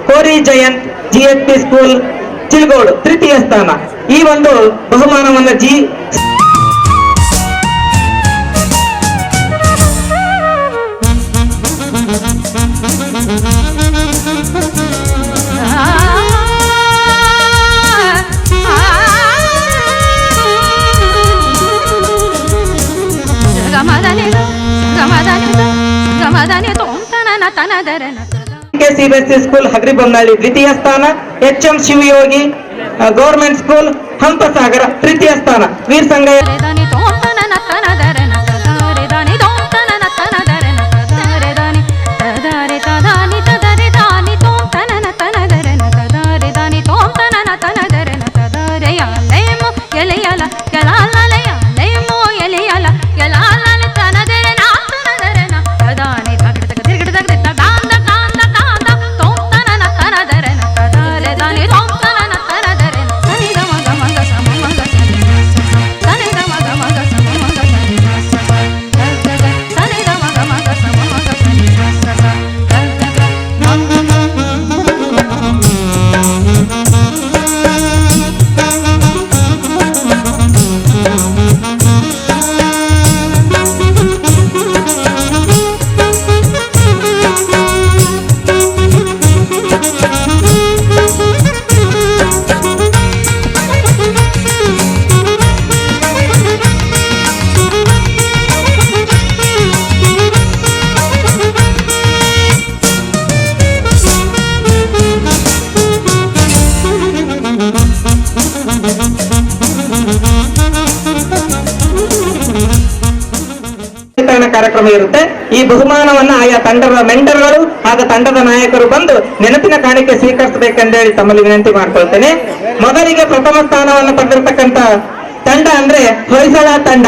ಕೋರಿ ಜಯಂತ್ GHP ಸ್ಕೂಲ್ ಚಿಲ್ಗೋಡು ತೃತೀಯ ಸ್ಥಾನ. ಈ ಒಂದು ಬಹುಮಾನವನ್ನ KCBSE ಸ್ಕೂಲ್ ಹಗರಿಬೊಮ್ಮನಹಳ್ಳಿ ದ್ವಿತೀಯ ಸ್ಥಾನ. HM Shivayogi government school Hampasagara ತೃತೀಯ ಸ್ಥಾನ. ವೀರ್ ಸಂಗಯ್ಯ ಕಾರ್ಯಕ್ರಮ ಇರುತ್ತೆ. ಈ ಬಹುಮಾನವನ್ನ ಆಯಾ ತಂಡದ ಮೆಂಟರ್ಗಳು ಹಾಗೂ ತಂಡದ ನಾಯಕರು ಬಂದು ನೆನಪಿನ ಕಾಣಿಕೆ ಸ್ವೀಕರಿಸಬೇಕೆಂದೇಳಿ ತಮ್ಮಲ್ಲಿ ವಿನಂತಿ ಮಾಡ್ಕೊಳ್ತೇನೆ. ಮೊದಲಿಗೆ ಪ್ರಥಮ ಸ್ಥಾನವನ್ನು ಪಡೆದಿರ್ತಕ್ಕಂಥ ತಂಡ ಅಂದ್ರೆ ಹೊಯ್ಸಳ ತಂಡ.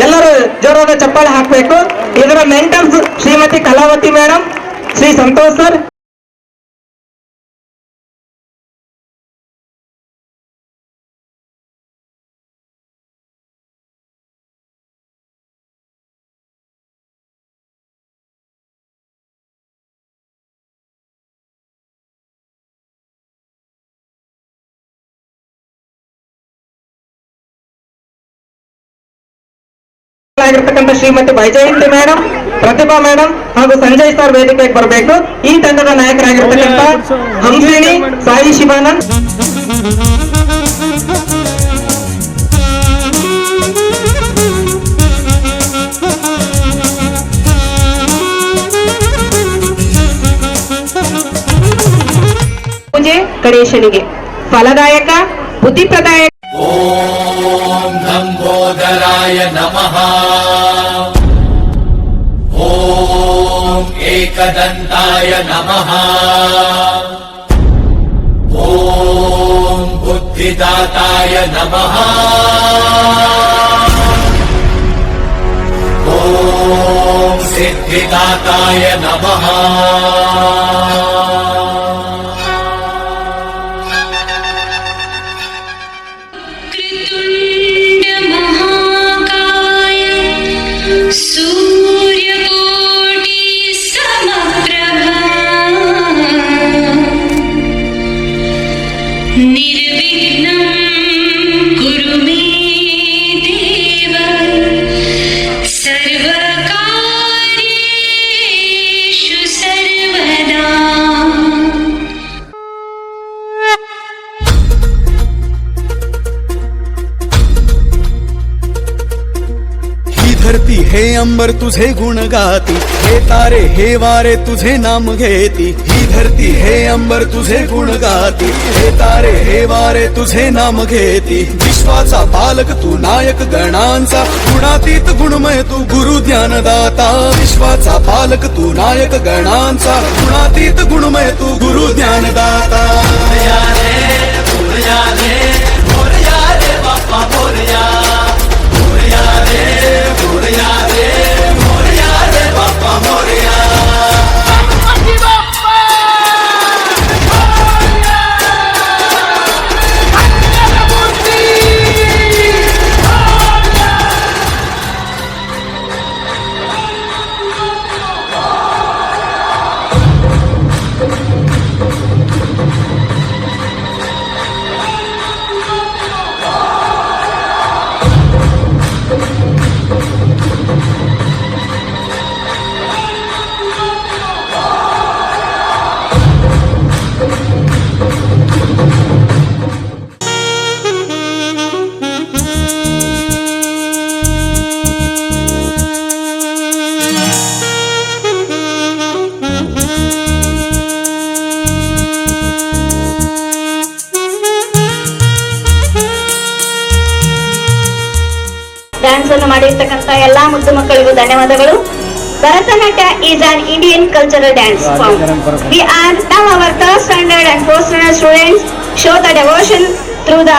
ಎಲ್ಲರೂ ಜೋರಾದ ಚಪ್ಪಾಳೆ ಹಾಕಬೇಕು. ಇದರ mentors Shrimati Kalavati madam, Shri Santosh sir, ಆಗಿರ್ತಕ್ಕಂಥ ಶ್ರೀಮತಿ ವೈಜಯಂತಿ ಮೇಡಮ್, ಪ್ರತಿಭಾ ಮೇಡಮ್ ಹಾಗೂ ಸಂಜಯ್ ಸರ್ ವೇದಿಕೆಗೆ ಬರಬೇಕು. ಈ ತಂಡದ ನಾಯಕರಾಗಿರ್ತಕ್ಕಂಥ ಹಂಸಿಣಿ, ಸಾಯಿ ಶಿವಾನಂದ್, ಪೂಜೆ ಗಣೇಶನಿಗೆ ಫಲದಾಯಕ ಬುದ್ಧಿಪ್ರದಾಯಕ. ಓಂ ಲಂಬೋದರಾಯ ನಮಃ. ಓಂ ಏಕದಂತಾಯ ನಮಃ. ಓಂ ಬುದ್ಧಿದಾತಾಯ ನಮಃ. ಓಂ ಸಿದ್ಧಿದಾತಾಯ ನಮಃ. सूर्यकोटि हे अंबर तुझे गुण गाती, हे तारे हे वारे तुझे नाम घेती. ही धरती हे अंबर तुझे गुण गाती, हे तारे हे वारे तुझे नाम घेती. विश्वाचा पालक तू नायक गणांचा, गुणातीत गुणमय तू गुरु ज्ञानदाता. विश्वाचा पालक तू नायक गणांचा, गुणातीत गुणमय तू गुरु ज्ञानदाता. मोरया रे मोरया रे मोरया रे बाप्पा मोरया. मोरया रे मोरया रे मोरया रे बाप्पा मोरया. ಡ್ಯಾನ್ಸ್ ಅನ್ನು ಮಾಡಿರ್ತಕ್ಕಂಥ ಎಲ್ಲಾ ಮುದ್ದು ಮಕ್ಕಳಿಗೂ ಧನ್ಯವಾದಗಳು. Bharatanatyam is an Indian cultural dance form. We are now our 3rd standard and 4th standard students show the devotion through the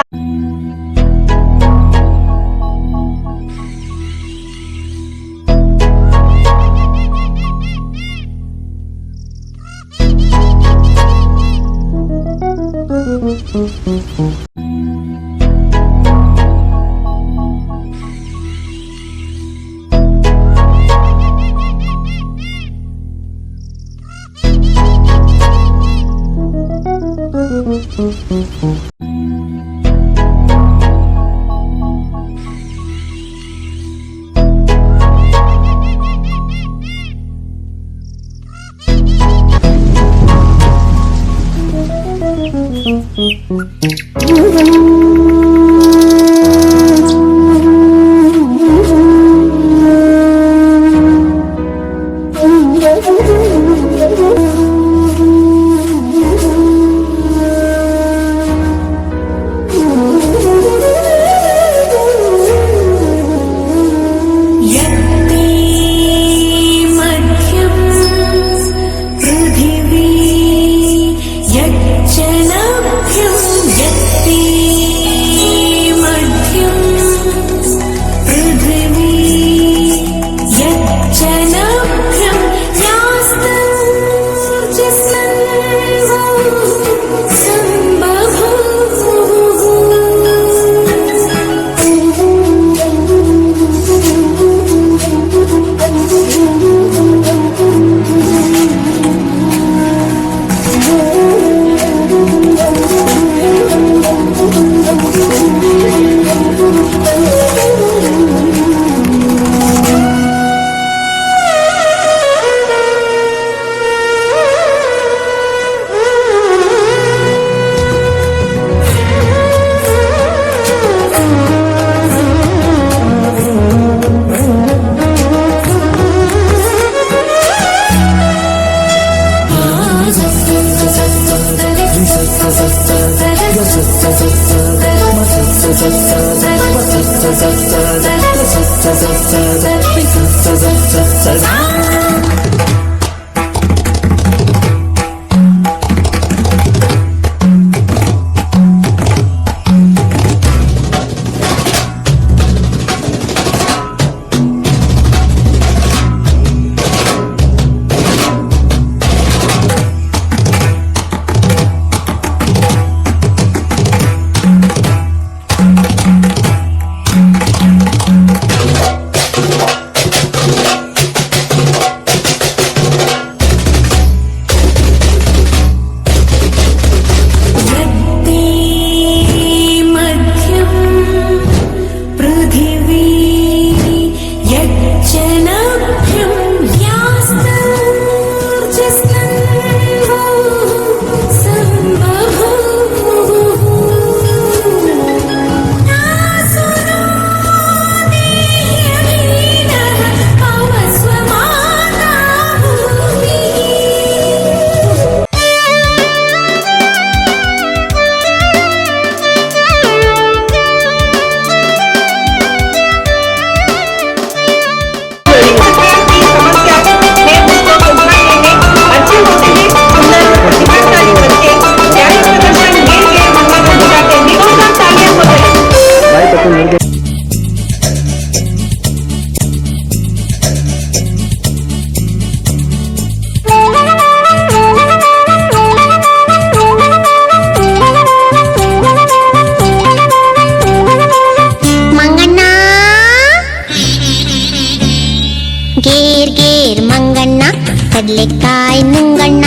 ಕಡ್ಲೆಕಾಯಿ ನುಂಗಣ್ಣ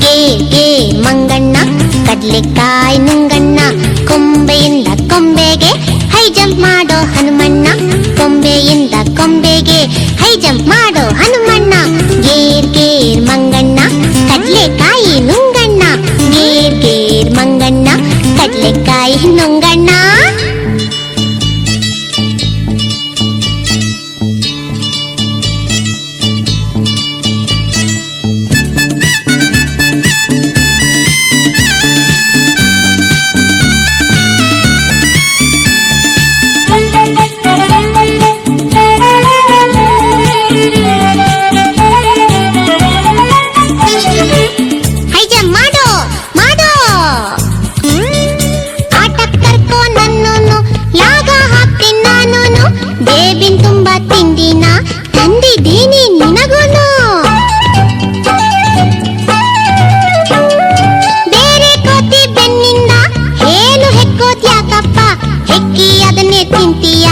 ಗೇರ್ ಗೇರ್ ಮಂಗಣ್ಣ ಕಡ್ಲೆಕಾಯಿ ನುಂಗಣ್ಣ ಕೊಂಬೆಯಿಂದ ಕೊಂಬೆಗೆ ಹೈ ಜಂಪ್ ಮಾಡೋ ಹನುಮಣ್ಣ ಕೊಂಬೆಯಿಂದ ಕೊಂಬೆಗೆ ಹೈ ಜಂಪ್ ಮಾಡೋ ಹನುಮಣ್ಣ ಗೇರ್ ಗೇರ್ ಮಂಗಣ್ಣ ಕಡ್ಲೆಕಾಯಿ ನುಂಗಣ್ಣ ಗೇರ್ ಗೇರ್ ಮಂಗಣ್ಣ ಕಡ್ಲೆಕಾಯಿ ನುಂಗಣ್ಣ. ಬೇಬಿನ್ ತುಂಬಾ ತಿಂಡಿನ ತಂದಿದ್ದೀನಿ ನಿನಗೂನು. ಬೇರೆ ಕೋತಿ ಬೆನ್ನಿಂದ ಹೇಳು ಹೆಕ್ಕೋತ್ ಯಾಕಪ್ಪ ಹೆಕ್ಕಿ ಅದನ್ನೇ ತಿಂತೀಯ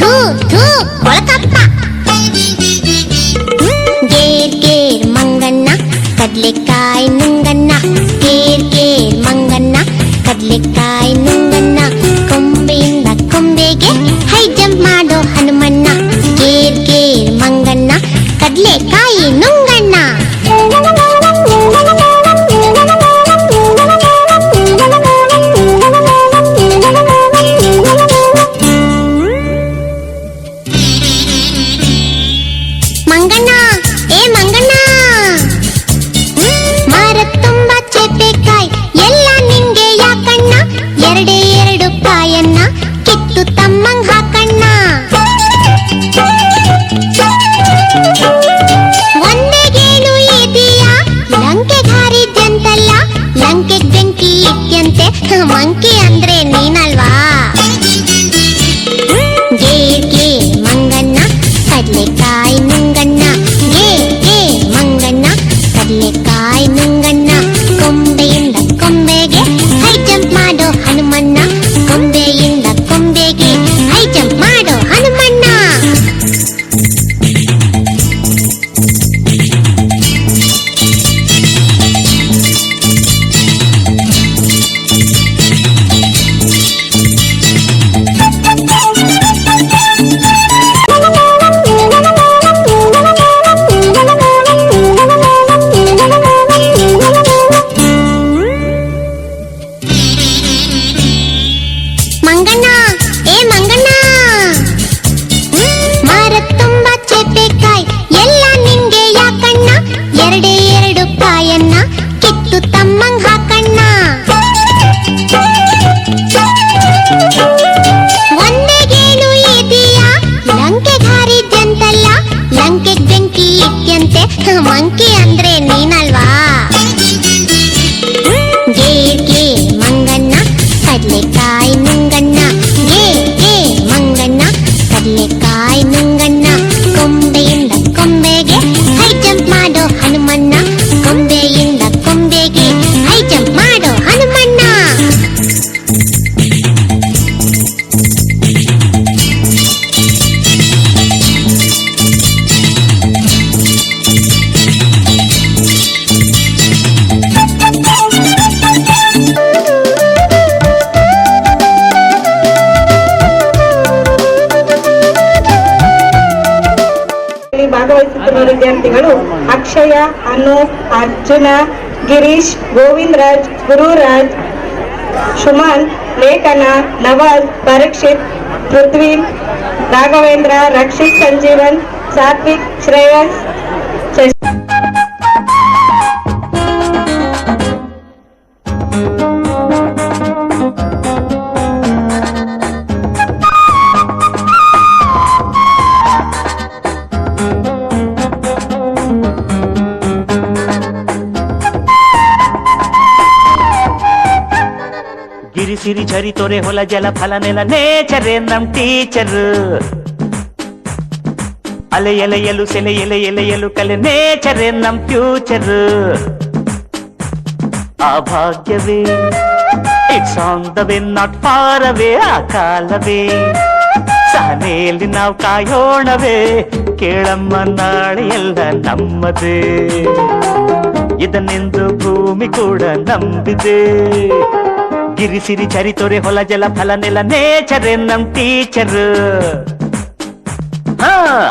ಥೂ ಥೂ ಕೊಳಕಪ್ಪ. ಗೇರ್ ಗೇರ್ ಮಂಗಣ್ಣ ಕಡ್ಲೆಕಾಯಿ ನುಂಗಣ್ಣ ಗೇರ್ ಗೇರ್ ಮಂಗಣ್ಣ ಕಡ್ಲೆಕಾಯಿ ನುಂಗಣ್ಣ ಕೊಂಬೆಯಿಂದ ಕೊಂಬೆಗೆ ಹೈ ಜಂಪ್ ಮಾಡೋ ಹನುಮಣ್ಣ ಗೇರ್ ಗೇರ್ ಮಂಗಣ್ಣ ಕಡ್ಲೆಕಾಯಿ ನುಂಗಣ್ಣ. ಮಂಗಣ್ಣ ಏ ಮಂಗಣ್ಣ ಮರದ ತುಂಬ ಚೇಪೆಕಾಯಿ ಎಲ್ಲ ನಿಂಗೆ ಯಾಕಣ್ಣ ಎರಡೇ ಎರಡು ಕಾಯನ್ನ ಕಿತ್ತು ತಮ್ಮಂಗ್ ಹಾಕಣ್ಣ. ಒಂದೇ ಗೇಣು ಇದೆಯಾ ಲಂಕೆಗೆ ಹಾರಿದ್ಯಂತಲ್ಲ ಲಂಕೆಗೆ ಬೆಂಕಿ ಇಟ್ಯಂತೆ ಮಂಕಿ ಅಂದ್ರೆ ನೀನಲ್ವಾ. ಗೇರ್ ಗೇರ್ ಮಂಗಣ್ಣ ಕಡ್ಲೆಕಾಯಿ ನುಂಗಣ್ಣ ಗೇರ್ ಗೇರ್ ಮಂಗಣ್ಣ ಕಡ್ಲೆಕಾಯಿ ನುಂಗಣ್ಣ ಕೊಂಬೆಯಿಂದ ಕೊಂಬೆಗೆ ಹೈ ಜಂಪ್ ಮಾಡೋ ಹನುಮಣ್ಣ ಕೊಂಬೆಯಿಂದ ಕೊಂಬೆಗೆ ಹೈ ಜಂಪ್ ಮಾಡೋ ಹನುಮಣ್ಣ. ಮಂಗಣ್ಣ ಏ ಮಂಗಣ್ಣ ಮರದ ತುಂಬ ಚೇಪೆಕಾಯಿ ಎಲ್ಲ ನಿಂಗೆ ಯಾಕಣ್ಣ ಎರಡೇ ಎರಡು ಕಾಯನ್ನ ಕಿತ್ತು ತಮ್ಮಂಗ್ ಹಾಕಣ್ಣ. ಒಂದೇ ಗೇಣು ಇದೆಯಾ ಲಂಕೆಗೆ ಹಾರಿದ್ಯಂತಲ್ಲ ಲಂಕೆಗೆ ಬೆಂಕಿ ಇಟ್ಯಂತೆ ಮಂಕಿ ಅಂದ್ರೆ ನೀನಲ್ವಾ. ಗೇರ್ ಗೇರ್ ಮಂಗಣ್ಣ ಕಡ್ಲೆಕಾಯಿ ನುಂಗಣ್ಣ ಗೇರ್ ಗೇರ್ ಮಂಗಣ್ಣ ಕಡ್ಲೆಕಾಯಿ ನುಂಗಣ್ಣ ಕೊಂಬೆಯಿಂದ ಕೊಂಬೆಗೆ ಹೈ ಜಂಪ್ ಮಾಡೋ ಹನುಮಣ್ಣ ಕೊಂಬೆಯಿಂದ ಕೊಂಬೆಗೆ ಹೈ ಜಂಪ್ ಮಾಡೋ ಹನುಮಣ್ಣ. ಭಾಗವಹಿಸುತ್ತಿರುವ ವಿದ್ಯಾರ್ಥಿಗಳು ಅಕ್ಷಯ, ಅನೂಪ್, ಅರ್ಜುನ, ಗಿರೀಶ್, ಗೋವಿಂದ್ ರಾಜ್, ಗುರುರಾಜ್, ಸುಮನ್, ಲೇಖನ, ನವಾಜ್, ಪರೀಕ್ಷಿತ್, ಪೃಥ್ವಿ, ರಾಘವೇಂದ್ರ, ರಕ್ಷಿತ್, ಸಂಜೀವನ್, ಸಾತ್ವಿಕ್, ಶ್ರೇಯಸ್, ಗಿರಿ ಸಿರಿ ಝರಿ ತೊರೆ ಹೊಲ ಜಲ ಫಲ ನೆಲ ನೇಚರೇ ನಮ್ ಟೀಚರ್. ಅಲೆ ಎಲೆಯಲು ಸೆಲೆ ಎಲೆ ಎಲೆಯಲು ಕಲೆ ನೇಚರೇ ನಮ್ ಫ್ಯೂಚರ್. ಆ ಭಾಗ್ಯವೇ it's on the way not far away ಆ ಕಾಲವೇ ಸಹನೆಯಲ್ಲಿ ನಾವು ಕಾಯೋಣವೇ, ಕೇಳಮ್ಮ ನಾಳೆ ಎಲ್ಲ ನಮ್ಮದೇ. ಇದನ್ನೆಂದು ಭೂಮಿ ಕೂಡ ನಂಬಿದೆ. ಗಿರಿಸಿರಿ ಚರಿತೊರೆ ಹೊಲ ಜಲ ಫಲ ನೆಲ ನೇಚರ್ ನಮ್ ಟೀಚರ್.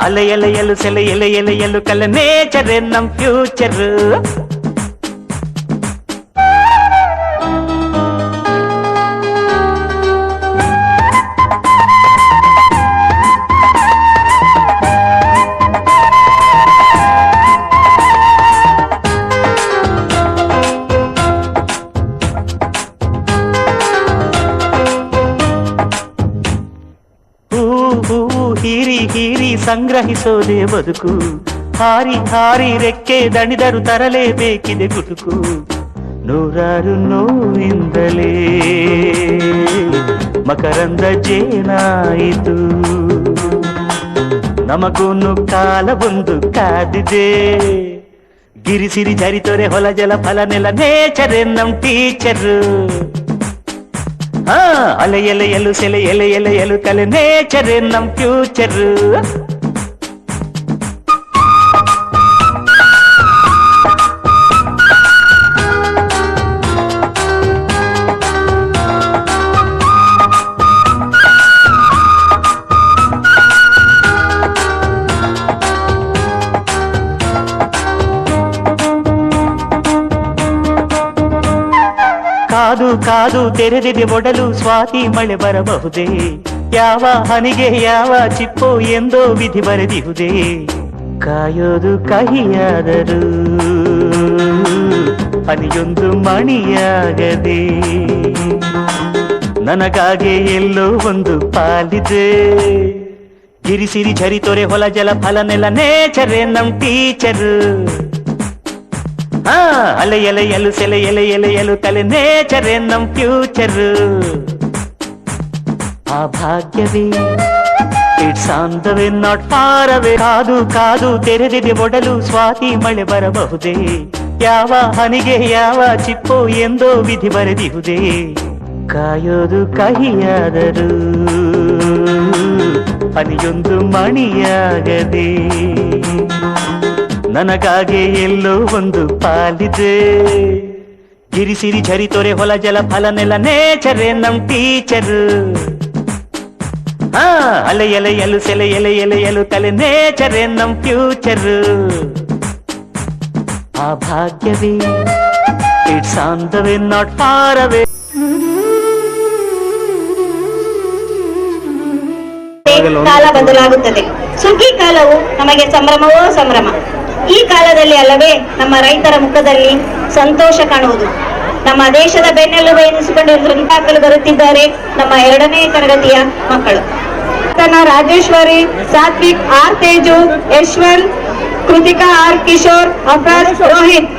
ಅಲೆಯಲೆಯಲು ಸೆಲೆ ಎಲೆಯಲು ಕಲ ನೇಚರ್ ನಮ್ ಫ್ಯೂಚರ್. ಹೀರಿ ಹೀರಿ ಸಂಗ್ರಹಿಸೋದೇ ಬದುಕು. ಹಾರಿ ಹಾರಿ ರೆಕ್ಕೆ ದಣಿದರು ತರಲೇಬೇಕಿದೆ ಗುಟುಕು. ನೂರಾರು ನೋವಿಂದಲೇ ಮಕರಂದ ಜೇನಾಯಿತು. ನಮಗೂನು ಕಾಲ ಒಂದು ಕಾದಿದೆ. ಗಿರಿಸಿರಿ ಜರಿತೊರೆ ಹೊಲ ಜಲ ಫಲ ನೆಲ ನೇಚರ್ ನಮ್ ಟೀಚರ್. ಅಲೆಯಲೆಯಲು ಸೆಲೆ ಎಲೆಯಲು ಕಲೆ ನೇಚರ್ ನಮ್ ಫ್ಯೂಚರ್. ಕಾದು ಕಾದು ತೆರೆದಿದೆ ಒಡಲು ಸ್ವಾತಿ ಮಳೆ ಬರಬಹುದೇ. ಯಾವ ಹನಿಗೆ ಯಾವ ಚಿಪ್ಪೋ ಎಂದೋ ವಿಧಿ ಬರೆದಿಹುದೇ. ಕಾಯೋದು ಕಹಿಯಾದರೂ ಹನಿಯೊಂದು ಮಣಿಯಾಗದೆ. ನನಗಾಗೆ ಎಲ್ಲೋ ಒಂದು ಪಾಲಿದೆ. ಗಿರಿಸಿರಿ ಝರಿತೊರೆ ಹೊಲ ಜಲ ಫಲ ನೆಲ ನೇಚರ್ ನಮ್ ಟೀಚರ್. ಅಲೆಯಲೆಯಲು ಸೆಲೆ ಎಲೆಯಲು ಕಲೆ ನೇಚರ್ ನಮ್ ಫ್ಯೂಚರ್. ಆ ಭಾಗ್ಯವೇ it's on the way not far away. ಕಾದು ಕಾದು ತೆರೆದಿದೆ ಒಡಲು ಸ್ವಾತಿ ಮಳೆ ಬರಬಹುದೇ. ಯಾವ ಹನಿಗೆ ಯಾವ ಚಿಪ್ಪೋ ಎಂದೋ ವಿಧಿ ಬರೆದಿಹುದೇ. ಕಾಯೋದು ಕಹಿಯಾದರೂ ಹನಿಯೊಂದು ಮಣಿಯಾಗದೆ. ನನಗಾಗೆ ಎಲ್ಲೋ ಒಂದು ಪಾಲಿದೆ. ಗಿರಿಸಿರಿ ಝರಿತೊರೆ ಹೊಲ ಜಲ ಫಲ ನೆಲ ನೇಚರ್ ನಮ್ ಟೀಚರ್. ಅಲೆಯಲೆಯಲು ಸೆಲೆ ಎಲೆಯಲು ಕಲೆ ನೇಚರ್ ನಮ್ ಫ್ಯೂಚರ್. ಆ ಭಾಗ್ಯವೇ it's on the way not far away. ಕಾಲ ಬದಲಾಗುತ್ತದೆ. ಸುಗ್ಗಿ ಕಾಲವು ನಮಗೆ ಸಂಭ್ರಮವೋ ಸಂಭ್ರಮ. ಈ ಕಾಲದಲ್ಲಿ ಅಲ್ಲವೇ ನಮ್ಮ ರೈತರ ಮುಖದಲ್ಲಿ ಸಂತೋಷ ಕಾಣುವುದು. ನಮ್ಮ ದೇಶದ ಬೆನ್ನೆಲುಬು ಎನಿಸಿಕೊಂಡು ಹಾಕಲು ಬರುತ್ತಿದ್ದಾರೆ ನಮ್ಮ 2ನೇ ತರಗತಿಯ ಮಕ್ಕಳು. Rajeshwari, Satvik R, Teju, Yashwant, Kritika R, Kishore, Afraz, Rohit.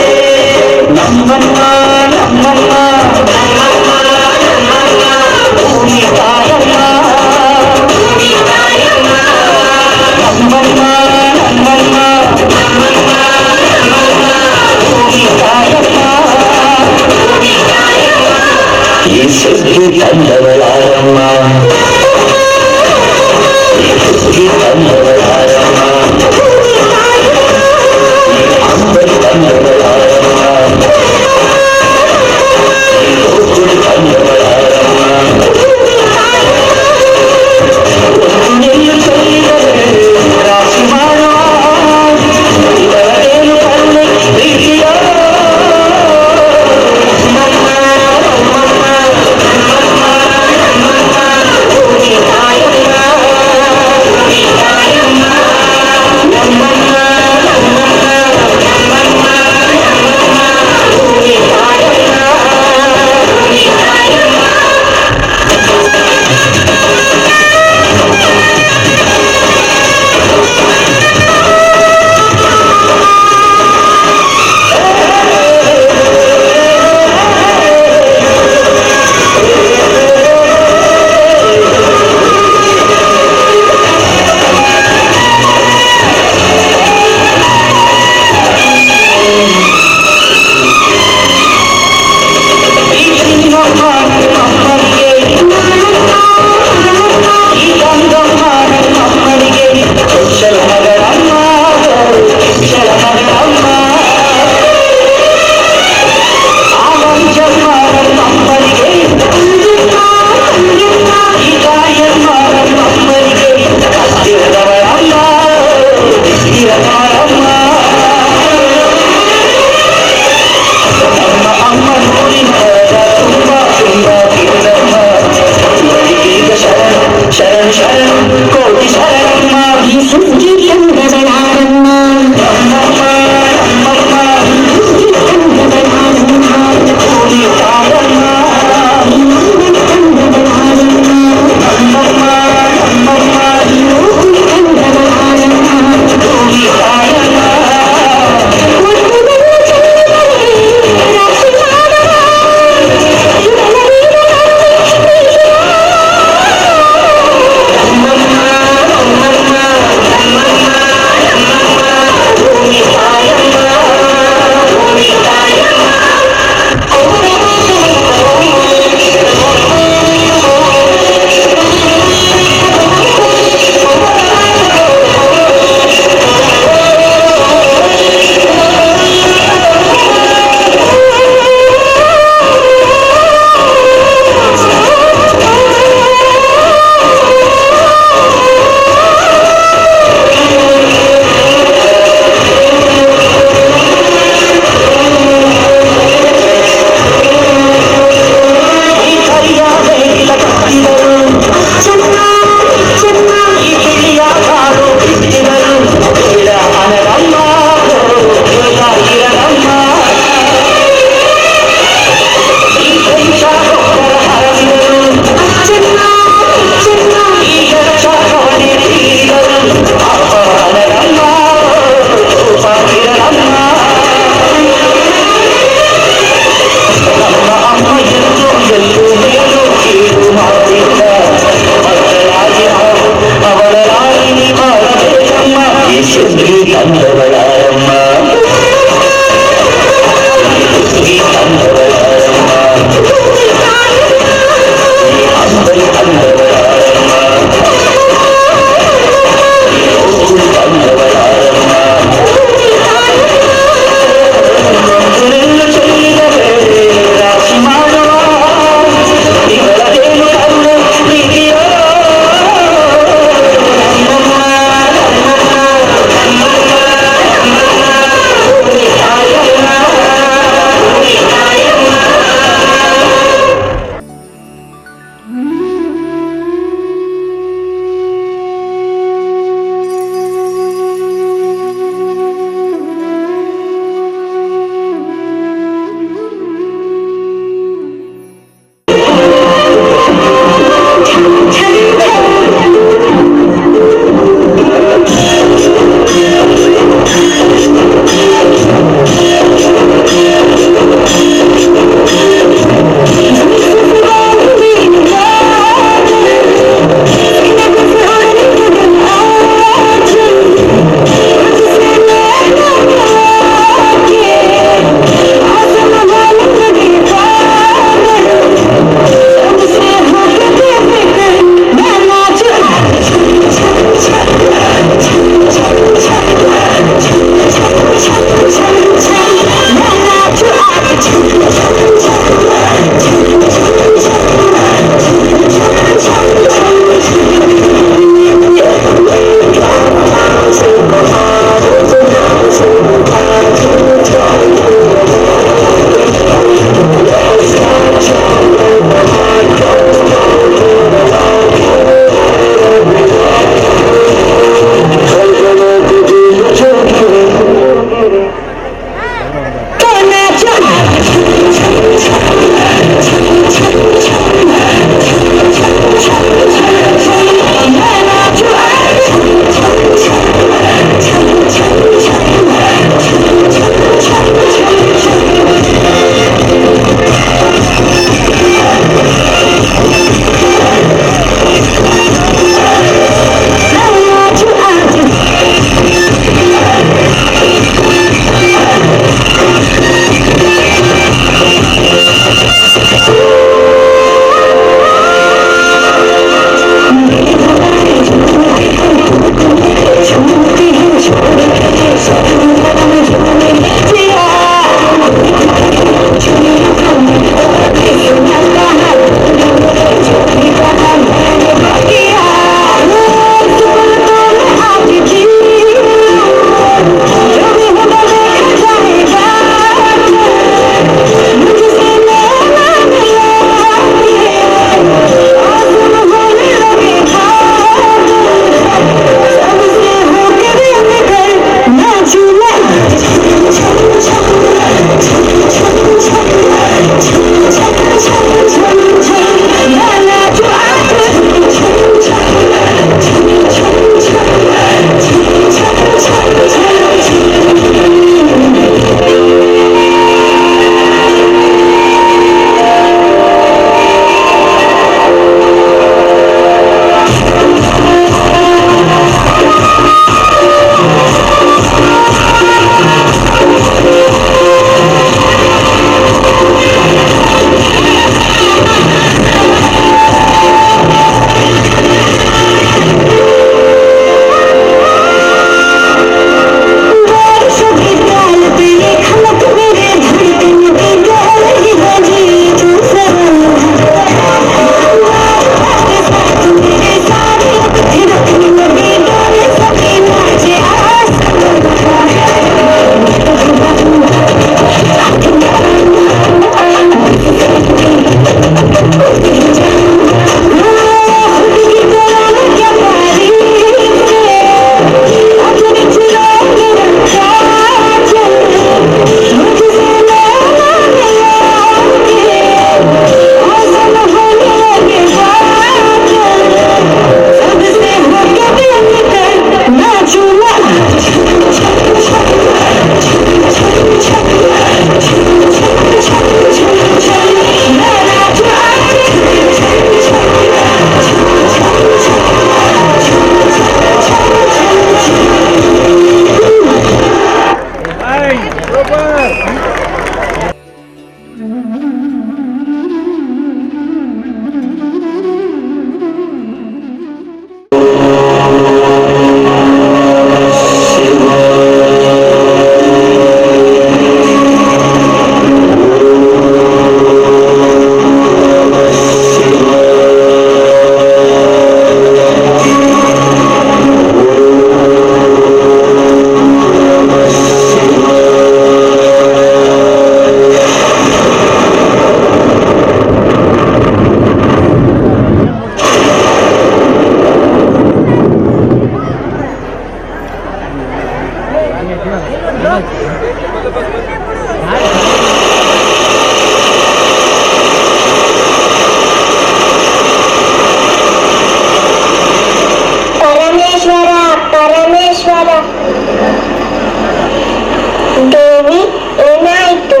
ದೇವಿ ಏನಾಯಿತು?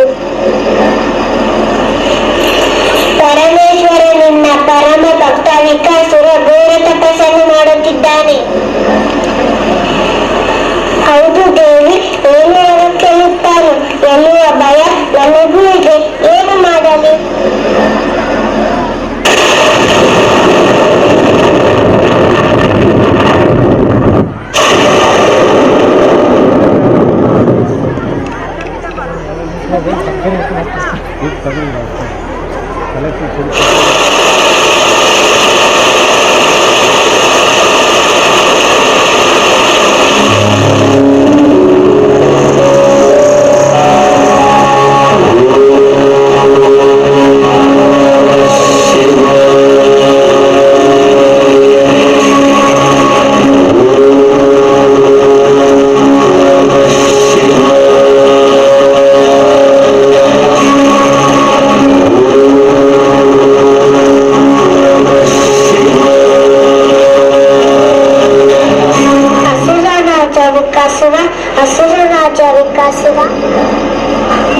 ಪರಮೇಶ್ವರ ನಿನ್ನ ಪರಮ ಭಕ್ತ ವಿಕಾಸುರ ಘೋರ ತಪಸ್ಸನ್ನು ಮಾಡುತ್ತಿದ್ದಾನೆ. ಹೌದು ದೇವಿ, ಏನು ಕೇಳುತ್ತಾನೆ ಎನ್ನುವ ಭಯ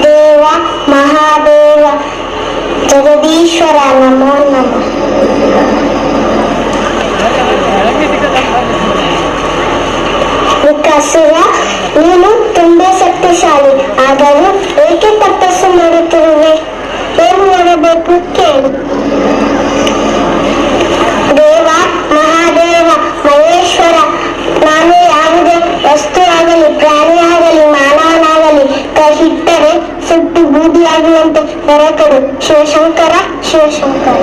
ದೇವ ಮಹಾದೇವ ಜಗದೀಶ್ವರ ನಮೋ ನಮಃ. ವಿಕಾಸುರ, ನೀನು ತುಂಬಾ ಶಕ್ತಿಶಾಲಿ, ಆದರೂ ಏಕೆ ತಪಸ್ಸು ಮಾಡುತ್ತಿರುವೆ? ಏನು ಮಾಡಬೇಕು ಕೇಳು. ದೇವ ಮಹಾದೇವ ಮಹೇಶ್ವರ, ನಾನು ಯಾವುದೇ ವಸ್ತು ಆಗಲಿ ಪ್ರಾಣಿ ಆಗಲಿ ಮಾನವನಾಗಲಿ ಕೈಹಿಟ್ಟರೆ ಸುಟ್ಟು ಬೂದಿಯಾಗುವಂತೆ ಹೊರಕಡು. ಶಿವಶಂಕರ ಶಿವಶಂಕರ.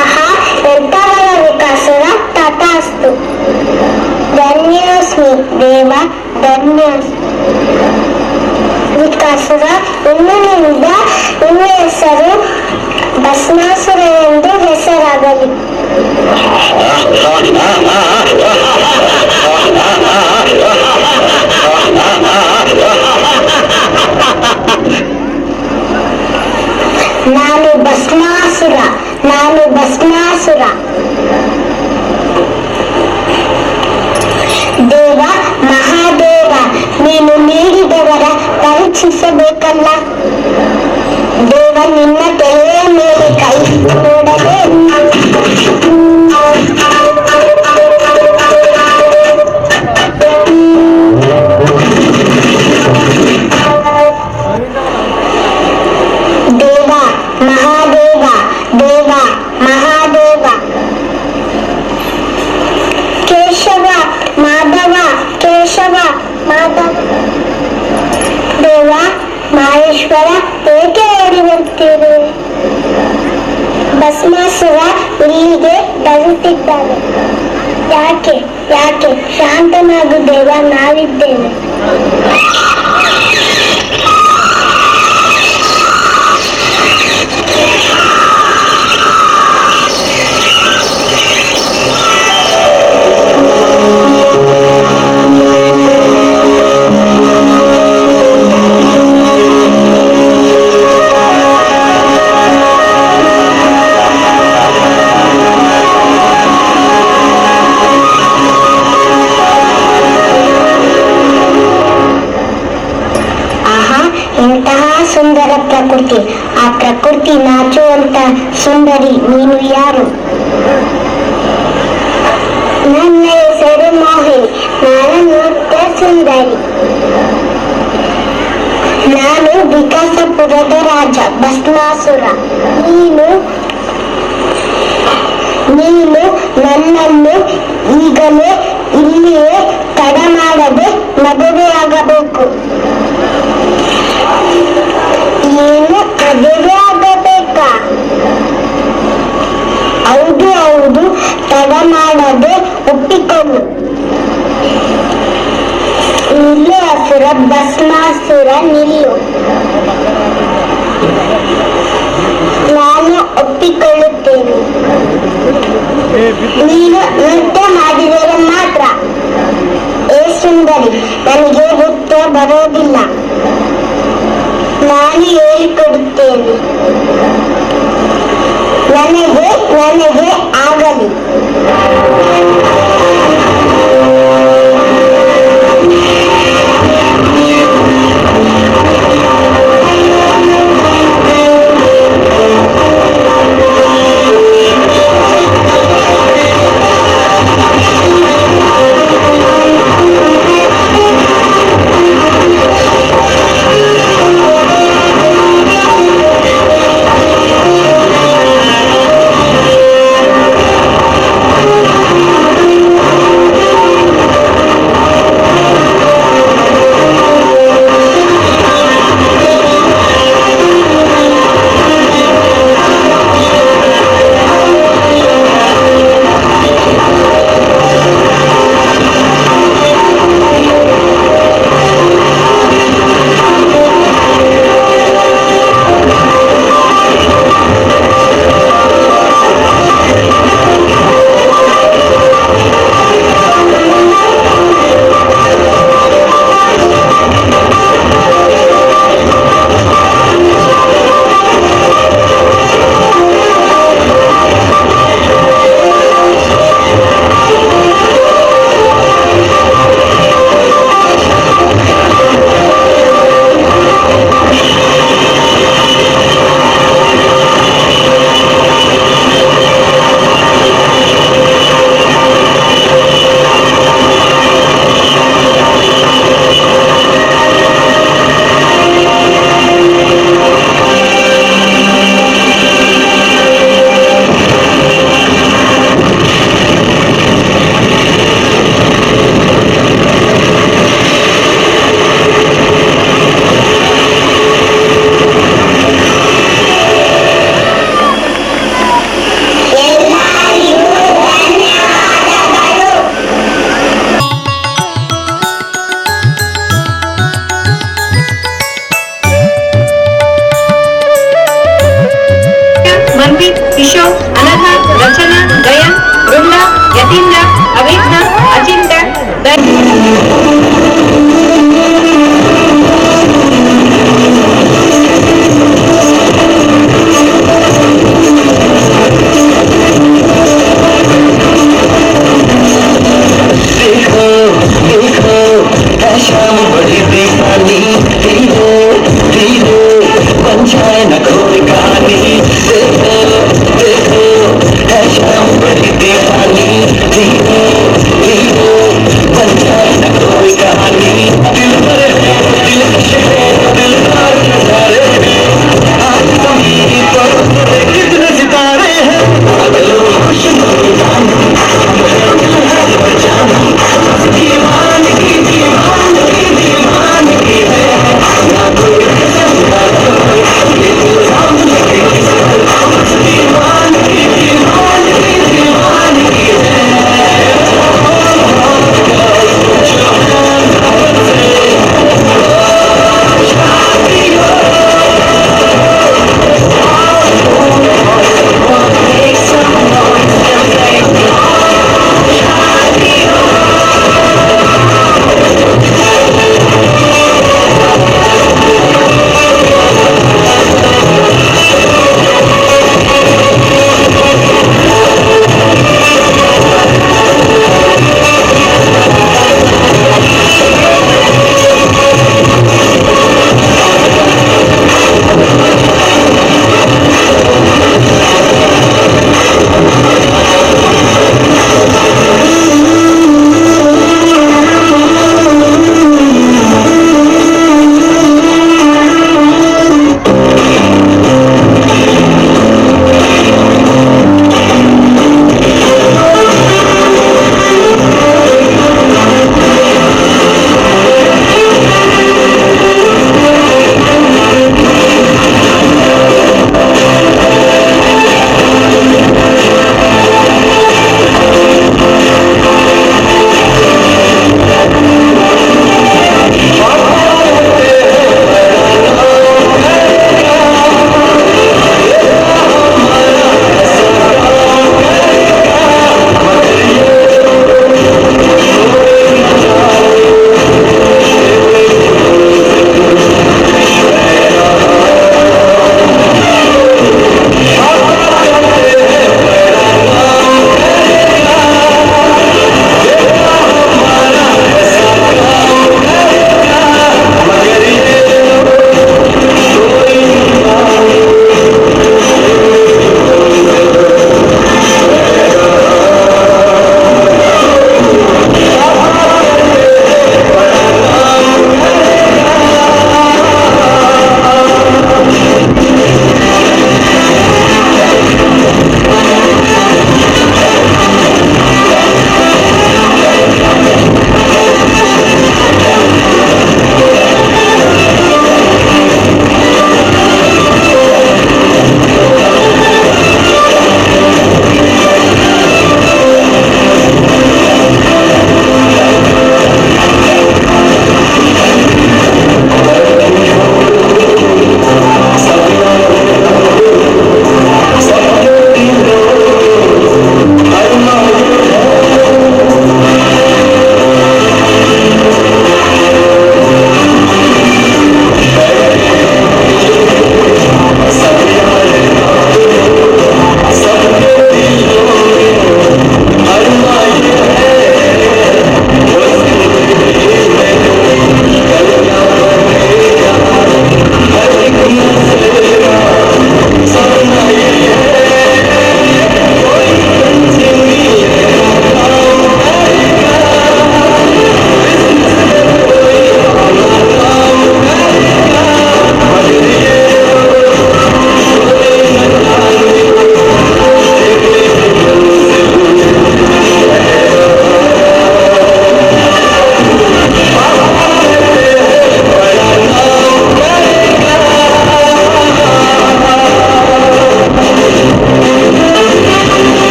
ಆಹಾ, ಎಂತವರ ವಿಕಾಸುರ, ತಥಾಸ್ತು. ಧನ್ಯೋಸ್ಮಿ ದೇವ, ಧನ್ಯೋಸ್ಮಿ. ವಿಕಾಸುರ, ಇನ್ನು ನಿಂದ ನಿಮ್ಮ ಹೆಸರು ಭಸ್ಮಾಸುರ ಎಂದು ಹೆಸರಾಗಲಿ. ನಾನು ಭಸ್ಮಾಸುರ, ನಾನು ಭಸ್ಮಾಸುರ. ದೇವ ಮಹಾದೇವ, ನೀನು ನೀಡಿದವರ ಪರೀಕ್ಷಿಸಬೇಕಲ್ಲ. ದೇವ, ನಿನ್ನ ತಲೆಯ ಮೇಲೆ ಕೈ ನೋಡದೆ ದೇವ ಮಹಾದೇವ, ದೇವ ಮಹಾದೇವ. ಕೇಶವ ಮಾಧವ, ಕೇಶವ ಮಾಧವ. ದೇವ ಮಹೇಶ್ವರ, ಏಕೆ ಓಡಿ ಬರ್ತೀರಿ? ಭಸ್ಮಾಸುರ ಇಲ್ಲಿಗೆ ಬರುತ್ತಿದ್ದಾನೆ. ಯಾಕೆ ಯಾಕೆ? ಶಾಂತನಾಗು ದೇವ, ನಾವಿದ್ದೇವೆ. ಸುಂದರ ಪ್ರಕೃತಿ, ಆ ಪ್ರಕೃತಿ ನಾಚುವಂತ ಸುಂದರಿ ನೀನು ಯಾರು? ನನ್ನ ಹೆಸರು ಮೋಹಿನಿ, ನಾನು ನೃತ್ಯ ಸುಂದರಿ. ನಾನು ವಿಕಾಸಪುರದ ರಾಜ ಭಸ್ಮಾಸುರ. ನೀನು ನನ್ನನ್ನು ಈಗಲೇ ಇಲ್ಲಿಯೇ ತಡ ಮಾಡದೆ ಮದುವೆಯಾಗಬೇಕು. ಏನು ಮದುವೆ ಆಗಬೇಕಾ? ಹೌದು ಹೌದು, ತಡ ಮಾಡದೆ ಒಪ್ಪಿಕೊಳ್ಳು. ನಿಲ್ಲು ಅಸುರ, ಭಸ್ಮಾಸುರ ನಿಲ್ಲು. ನಾನು ಒಪ್ಪಿಕೊಳ್ಳುತ್ತೇನೆ. ನೀನು ನೃತ್ಯ ಮಾಡಿದರೆ ಮಾತ್ರ. ಏ ಸುಂದರಿ, ನನಗೆ ನೃತ್ಯ ಬರೋದಿಲ್ಲ, ನಾನು ಹೇಳಿಕೊಡುತ್ತೇನೆ. ನನಗೆ ಆಗಲಿ. बड़ी दीवानी धीरे धीरे बन जाए न कोई कहानी देखो देखो है शाम बड़ी दीवानी धीरे धीरे बन जाए न कोई कहानी दिल भरे दिल खुश है दिल भर नजारे आज कभी पर कितने सितारे हैं अगलो खुश जान दीवानगी दीवानगी दीवानगी है ना कोई दीवानगी दीवानगी दीवानगी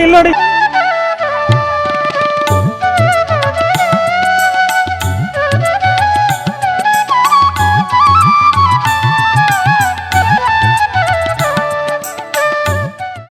ಇಲ್ಲಿ ನೋಡಿ